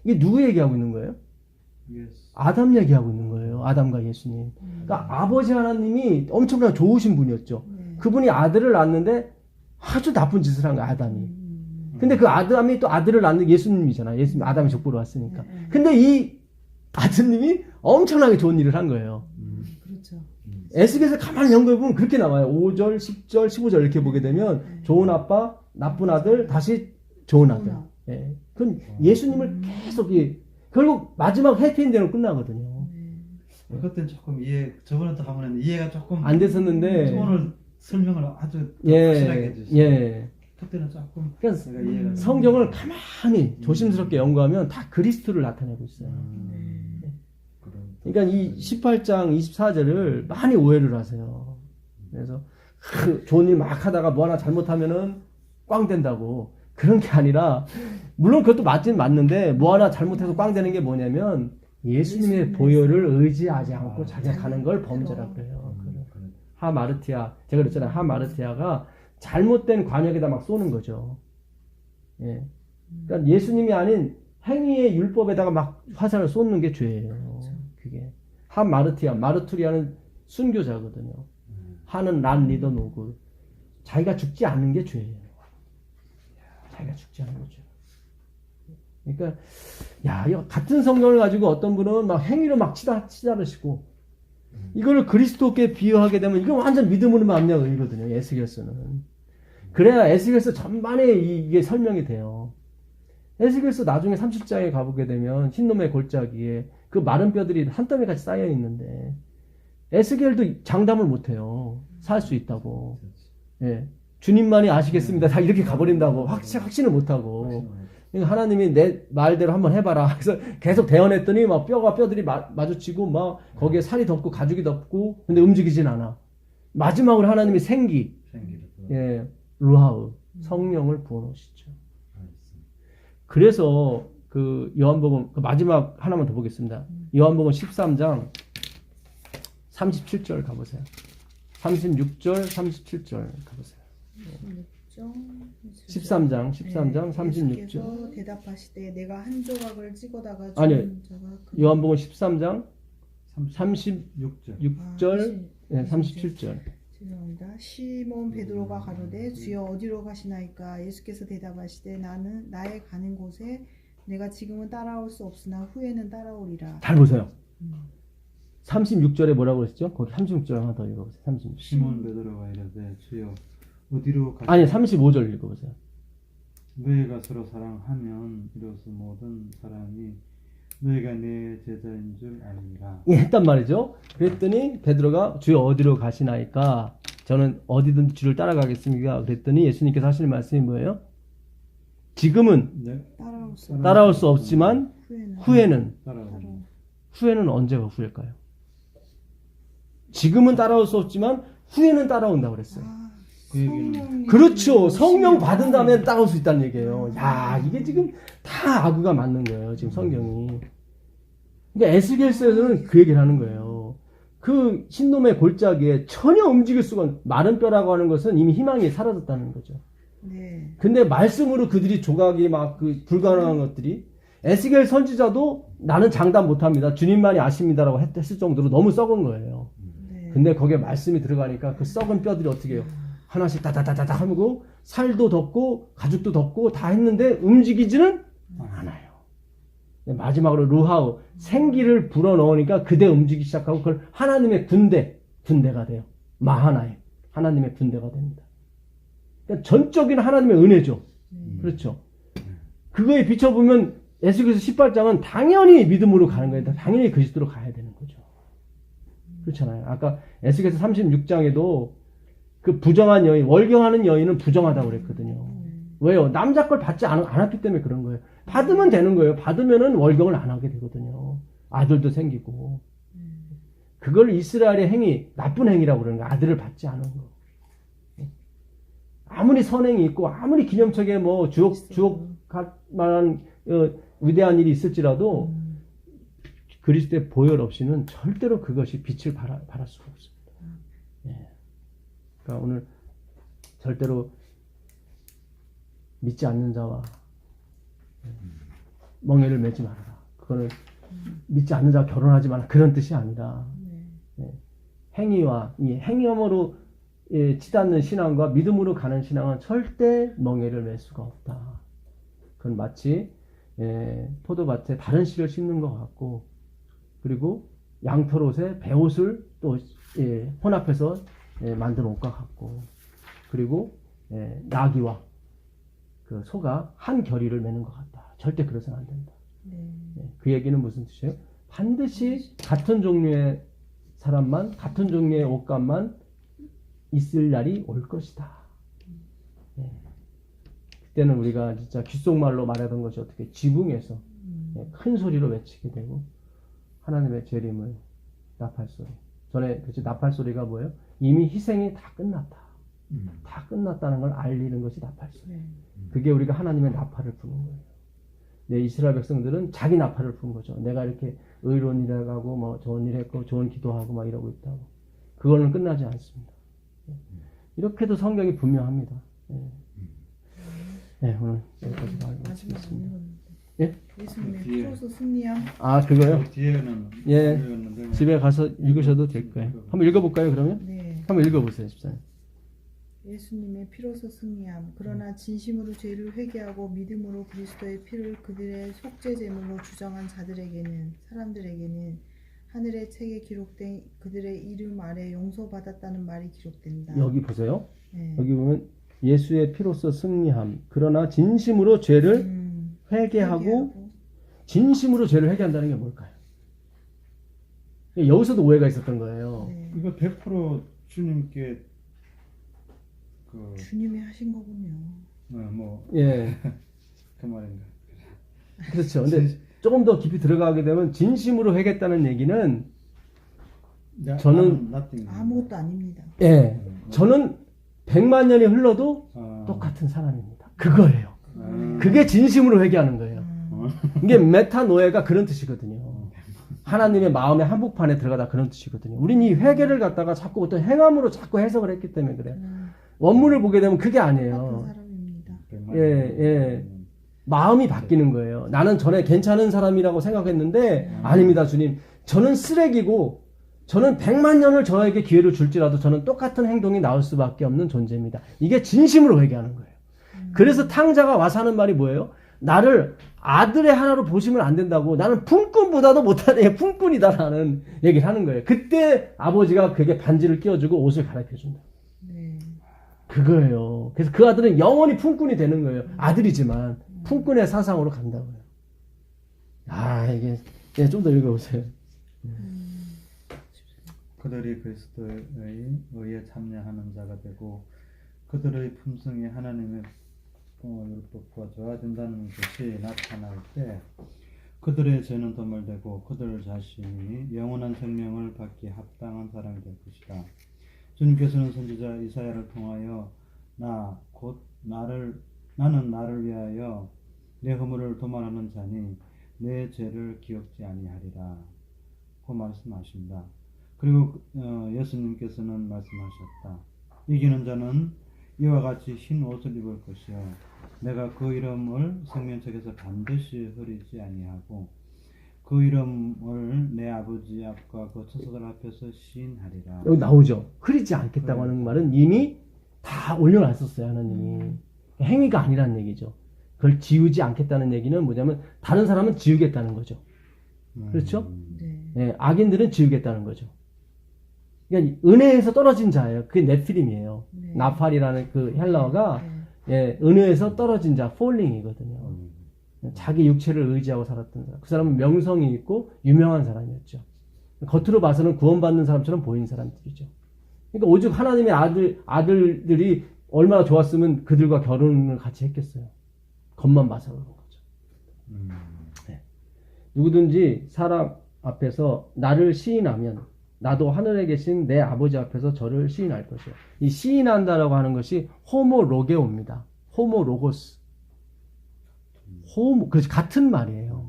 이게 누구 얘기하고 있는 거예요? 아담 얘기하고 있는 거예요. 아담과 예수님. 그러니까 아버지 하나님이 엄청나게 좋으신 분이었죠. 그분이 아들을 낳는데 아주 나쁜 짓을 한 거예요. 아담이. 근데 그 아담이 또 아들을 낳는 예수님이잖아요. 예수님 아담이 족보로 왔으니까. 근데 이 아드님이 엄청나게 좋은 일을 한 거예요. 그렇죠. 에스겔에서 가만히 연구해 보면 그렇게 나와요. 5절, 10절, 15절 이렇게 보게 되면 좋은 아빠, 나쁜 아들, 다시 좋은 아들. 예. 그건 예수님을 계속 결국 마지막 해피엔딩으로 끝나거든요. 그때는 조금 저번에 또 한번 했는데 이해가 조금 안 됐었는데 오늘 설명을 아주 예, 확실하게 해주시죠. 예. 그때는 조금 그러니까 내가 이해가 성경을 가만히 조심스럽게 연구하면 다 그리스도를 나타내고 있어요. 그러니까 이 18장 24절을 많이 오해를 하세요. 그래서 좋은 일 막 하다가 뭐 하나 잘못하면은 꽝 된다고. 그런 게 아니라 물론 그것도 맞긴 맞는데 뭐 하나 잘못해서 꽝 되는 게 뭐냐면 예수님의 보혈을 의지하지 않고 자기가 가는 걸 범죄라 그래요. 하마르티아, 제가 그랬잖아요. 하마르티아가 잘못된 관역에다 막 쏘는 거죠. 예. 그러니까 예수님이 아닌 행위의 율법에다가 막 화살을 쏘는 게 죄예요. 그게 하마르티아, 마르투리아는 순교자거든요. 하는 란 리더 노그. 자기가 죽지 않는 게 죄예요. 자기가 죽지 않는 거죠. 그러니까 이거 같은 성경을 가지고 어떤 분은 막 행위로 막 치다르시고 이거를 그리스도께 비유하게 되면 이건 완전 믿음으로만 압력이거든요. 에스겔서는. 그래야 에스겔서 전반에 이게 설명이 돼요. 에스겔서 나중에 30장에 가보게 되면 흰놈의 골짜기에 그 마른 뼈들이 한 더미 같이 쌓여 있는데 에스겔도 장담을 못해요. 살 수 있다고. 예. 주님만이 아시겠습니다. 다 이렇게 가버린다고 확신을 못하고. 그러니까 하나님이 내 말대로 한번 해봐라. 그래서 계속 대언했더니 막 뼈들이 마주치고 막 거기에 살이 덮고 가죽이 덮고 근데 움직이진 않아. 마지막으로 하나님이 예, 루하우 성령을 부어놓으시죠. 그래서 그 요한복음 그 마지막 하나만 더 보겠습니다. 요한복음 13장 37절 가보세요. 36절 37절 가보세요. 13장 36절. 예수께서 대답하시되 내가 한 조각을 찍어다가 아니요. 자가 요한복음 13장 36절 아, 37절. 죄송합니다. 시몬 베드로가 가로되 주여 어디로 가시나이까? 예수께서 대답하시되 나는 나의 가는 곳에 내가 지금은 따라올 수 없으나 후에는 따라오리라. 잘 보세요. 36절에 뭐라고 그랬죠? 거기 36절 하나 더 읽어보세요. 36. 시몬 베드로가 이르되 주여 어디로 가시 아니 35절 읽어보세요. 너희가 서로 사랑하면 이로써 모든 사람이 너희가 내 제자인 줄 알리라. 했단 말이죠. 그랬더니 베드로가 주여 어디로 가시나이까? 저는 어디든 주를 따라가겠습니다. 그랬더니 예수님께서 하시는 말씀이 뭐예요? 지금은 따라올 수 없지만 후에는 언제가 후일까요? 지금은 따라올 수 없지만 후에는 따라온다고 그랬어요. 그렇죠. 성령 받은 다음에 따라올 수 있다는 얘기예요. 이게 지금 다 아구가 맞는 거예요. 지금 성경이. 그러니까 에스겔서에서는 그 얘기를 하는 거예요. 그 흰놈의 골짜기에 전혀 움직일 수가 마른 뼈라고 하는 것은 이미 희망이 사라졌다는 거죠. 네. 근데 말씀으로 그들이 조각이 막 그 불가능한 것들이 에스겔 선지자도 나는 장담 못합니다. 주님만이 아십니다라고 했을 정도로 너무 썩은 거예요. 네. 근데 거기에 말씀이 들어가니까 그 썩은 뼈들이 어떻게 해요? 하나씩 다다다다다 하고 살도 덮고 가죽도 덮고 다 했는데 움직이지는 않아요. 마지막으로 루하우 생기를 불어넣으니까 그대 움직이기 시작하고 그걸 하나님의 군대가 돼요. 마하나임 하나님의 군대가 됩니다. 그러니까 전적인 하나님의 은혜죠. 그렇죠. 그거에 비춰보면 에스겔서 18장은 당연히 믿음으로 가는 거예요. 당연히 그리스도로 가야 되는 거죠. 그렇잖아요. 아까 에스겔서 36장에도 그 부정한 여인, 월경하는 여인은 부정하다고 그랬거든요. 왜요? 남자 걸 받지 않았기 때문에 그런 거예요. 받으면 되는 거예요. 받으면은 월경을 안 하게 되거든요. 아들도 생기고. 그걸 이스라엘의 행위, 나쁜 행위라고 그러는 거예요. 아들을 받지 않은 거. 아무리 선행이 있고, 아무리 기념책에 뭐 주옥할 만한 위대한 일이 있을지라도 그리스도의 보혈 없이는 절대로 그것이 빛을 발할 수가 없습니다. 예. 그러니까 오늘 절대로 믿지 않는 자와 멍에를 매지 말아라. 그거는 믿지 않는 자와 결혼하지 말라. 그런 뜻이 아니라 행위와 이 행함으로 치닫는 신앙과 믿음으로 가는 신앙은 절대 멍에를 맬 수가 없다. 그건 마치 포도밭에 다른 씨를 심는 것 같고, 그리고 양털옷에 베옷을 또 혼합해서 만든 옷과 같고, 그리고 나귀와 그 소가 한 결의를 맺는 것 같다. 절대 그래서는 안 된다. 그 얘기는 무슨 뜻이에요? 반드시 같은 종류의 사람만, 같은 종류의 옷감만 있을 날이 올 것이다. 그때는 우리가 진짜 귓속말로 말하던 것이 어떻게 지붕에서 큰 소리로 외치게 되고, 하나님의 재림을 나팔소리. 전에 그치 나팔소리가 뭐예요? 이미 희생이 다 끝났다. 다 끝났다는 걸 알리는 것이 나팔소리. 그게 우리가 하나님의 나팔을 부는 거예요. 이스라엘 백성들은 자기 나팔을 부는 거죠. 내가 이렇게 의로운 일을 하고 뭐 좋은 일 했고 좋은 기도하고 막 이러고 있다고. 그거는 끝나지 않습니다. 이렇게도 성경이 분명합니다. 오늘 여기까지 마치겠습니다. 예? 예수님의 피로서 승리함. 그거요? 뒤에는 예. 집에 가서 읽으셔도 될 거예요. 한번 읽어볼까요, 그러면? 네. 한번 읽어보세요, 집사님. 예수님의 피로서 승리함. 그러나 진심으로 죄를 회개하고 믿음으로 그리스도의 피를 그들의 속죄 제물로 주정한 사람들에게는 하늘의 책에 기록된 그들의 이름 아래 용서받았다는 말이 기록된다. 여기 보세요. 네. 여기 보면 예수의 피로서 승리함. 그러나 진심으로 죄를 회개하고 진심으로 죄를 회개한다는 게 뭘까요? 여기서도 오해가 있었던 거예요. 네. 이거 100% 주님께 주님이 하신 거군요. 예. 그 말인가. 그렇죠. 근데 조금 더 깊이 들어가게 되면 진심으로 회개했다는 얘기는 저는 아무것도 아닙니다. 저는 100만 년이 흘러도 똑같은 사람입니다. 그거예요. 그게 진심으로 회개하는 거예요. 이게 메타노에가 그런 뜻이거든요. 하나님의 마음의 한복판에 들어가다 그런 뜻이거든요. 우린 이 회개를 갖다가 자꾸 어떤 행함으로 자꾸 해석을 했기 때문에 그래요. 원문을 보게 되면 그게 아니에요. 마음이 바뀌는 거예요. 나는 전에 괜찮은 사람이라고 생각했는데 아닙니다, 주님. 저는 쓰레기고 저는 100만 년을 저에게 기회를 줄지라도 저는 똑같은 행동이 나올 수밖에 없는 존재입니다. 이게 진심으로 회개하는 거예요. 그래서 탕자가 와서 하는 말이 뭐예요? 나를 아들의 하나로 보시면 안 된다고. 나는 품꾼보다도 못하네. 품꾼이다라는 얘기를 하는 거예요. 그때 아버지가 그에게 반지를 끼워주고 옷을 갈아입혀준다. 그거예요. 그래서 그 아들은 영원히 품꾼이 되는 거예요. 아들이지만 품꾼의 사상으로 간다고요. 이게 좀 더 읽어보세요. 그들이 그리스도의 의에 참여하는 자가 되고 그들의 품성이 하나님의 율법과 좋아진다는 것이 나타날 때 그들의 죄는 더물되고 그들 자신이 영원한 생명을 받기 합당한 사람이 될 것이다. 주님께서는 선지자 이사야를 통하여 나는 나를 위하여 내 허물을 도말하는 자니 내 죄를 기억지 아니하리라 고 말씀하십니다. 그리고 예수님께서는 말씀하셨다. 이기는 자는 이와 같이 흰 옷을 입을 것이요 내가 그 이름을 생명책에서 반드시 흐리지 아니하고 그 이름을 내 아버지 앞과 그 처소들 앞에서 시인하리라. 여기 나오죠. 흐리지 않겠다고 하는 말은 이미 다 올려놨었어요, 하나님이. 행위가 아니라는 얘기죠. 그걸 지우지 않겠다는 얘기는 뭐냐면 다른 사람은 지우겠다는 거죠. 그렇죠? 악인들은 지우겠다는 거죠. 그러니까 은혜에서 떨어진 자예요. 그게 네피림이에요. 나팔이라는 그 헬라어가 은혜에서 떨어진 자, falling이거든요. 자기 육체를 의지하고 살았던 사람. 그 사람은 명성이 있고 유명한 사람이었죠. 겉으로 봐서는 구원받는 사람처럼 보이는 사람들이죠. 그러니까 오직 하나님의 아들들이 얼마나 좋았으면 그들과 결혼을 같이 했겠어요. 겉만 봐서 그런 거죠. 누구든지 사람 앞에서 나를 시인하면 나도 하늘에 계신 내 아버지 앞에서 저를 시인할 것이요. 이 시인한다라고 하는 것이 호모로게오입니다. 호모로고스. 그래서 같은 말이에요.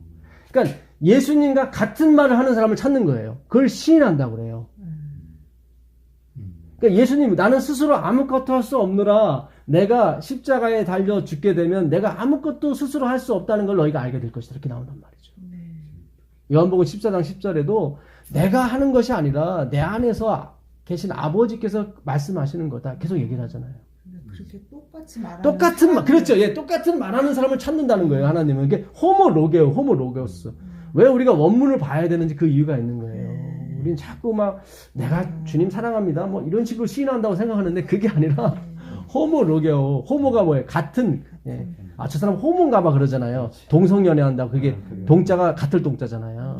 그러니까 예수님과 같은 말을 하는 사람을 찾는 거예요. 그걸 시인한다고 그래요. 그러니까 예수님, 나는 스스로 아무것도 할 수 없느라 내가 십자가에 달려 죽게 되면 내가 아무것도 스스로 할 수 없다는 걸 너희가 알게 될 것이다. 이렇게 나온단 말이죠. 요한복음 14장 10절에도 내가 하는 것이 아니라 내 안에서 계신 아버지께서 말씀하시는 거다. 계속 얘기를 하잖아요. 그렇게 똑같이 말하는 똑같은 말, 그렇죠. 예, 똑같은 말하는 사람을 찾는다는 거예요. 하나님은. 이게 호모로게오, 호모로게오스. 왜 우리가 원문을 봐야 되는지 그 이유가 있는 거예요. 우린 자꾸 막 내가 주님 사랑합니다. 뭐 이런 식으로 시인한다고 생각하는데 그게 아니라 호모로게오. 호모가 뭐예요? 같은. 예. 아, 저 사람 호모인가 봐 그러잖아요. 동성연애한다고. 그게 동자가 같을 동자잖아요.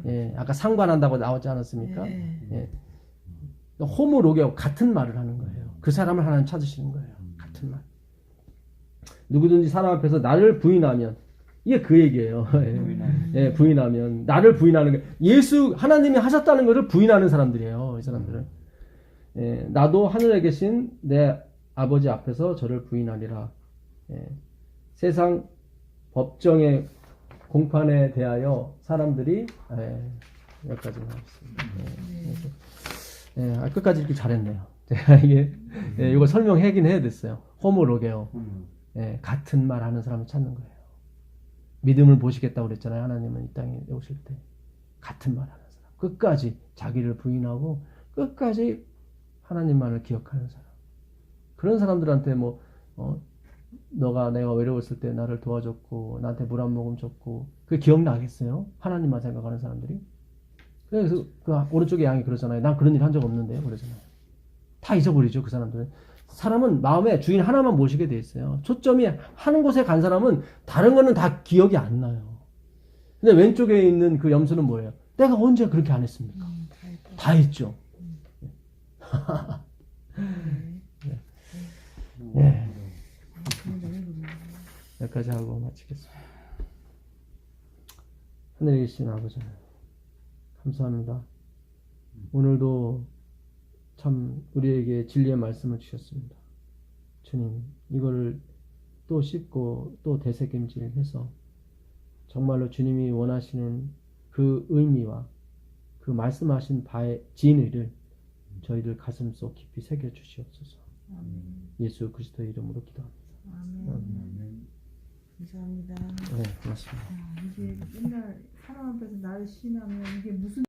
예. 아까 상관한다고 나오지 않았습니까? 예. 호모로게오. 같은 말을 하는 거예요. 그 사람을 하나님 찾으시는 거예요. 같은 말. 누구든지 사람 앞에서 나를 부인하면 이게 그 얘기예요. 예, 부인하면 나를 부인하는 거. 예수 하나님이 하셨다는 것을 부인하는 사람들이에요. 이 사람들은. 예, 나도 하늘에 계신 내 아버지 앞에서 저를 부인하리라. 예, 세상 법정의 공판에 대하여 사람들이 여기까지 나왔습니다. 끝까지 읽기 잘했네요. 제가 이게 이거 설명하긴 해야 됐어요. 호모로게요. 같은 말 하는 사람을 찾는 거예요. 믿음을 보시겠다고 그랬잖아요. 하나님은 이 땅에 오실 때 같은 말 하는 사람, 끝까지 자기를 부인하고 끝까지 하나님만을 기억하는 사람. 그런 사람들한테 내가 외로웠을 때 나를 도와줬고 나한테 물 한 모금 줬고 그게 기억나겠어요? 하나님만 생각하는 사람들이. 그래서 그 오른쪽에 양이 그러잖아요. 난 그런 일 한 적 없는데요. 그러잖아요. 다 잊어버리죠. 그 사람들은. 사람은 마음에 주인 하나만 모시게 돼 있어요. 초점이 하는 곳에 간 사람은 다른 거는 다 기억이 안 나요. 근데 왼쪽에 있는 그 염소는 뭐예요? 내가 언제 그렇게 안 했습니까? 다 했죠. 예. 여기까지 하고 마치겠습니다. 하늘에 계신 아버지 감사합니다. 오늘도 참 우리에게 진리의 말씀을 주셨습니다. 주님, 이거를 또 씹고 또 되새김질해서 정말로 주님이 원하시는 그 의미와 그 말씀하신 바의 진의를 저희들 가슴속 깊이 새겨 주시옵소서. 예수 그리스도의 이름으로 기도합니다. 아멘. 감사합니다. 네, 고맙습니다. 이게 맨날 사람 앞에서 나를 시인하면 이게 무슨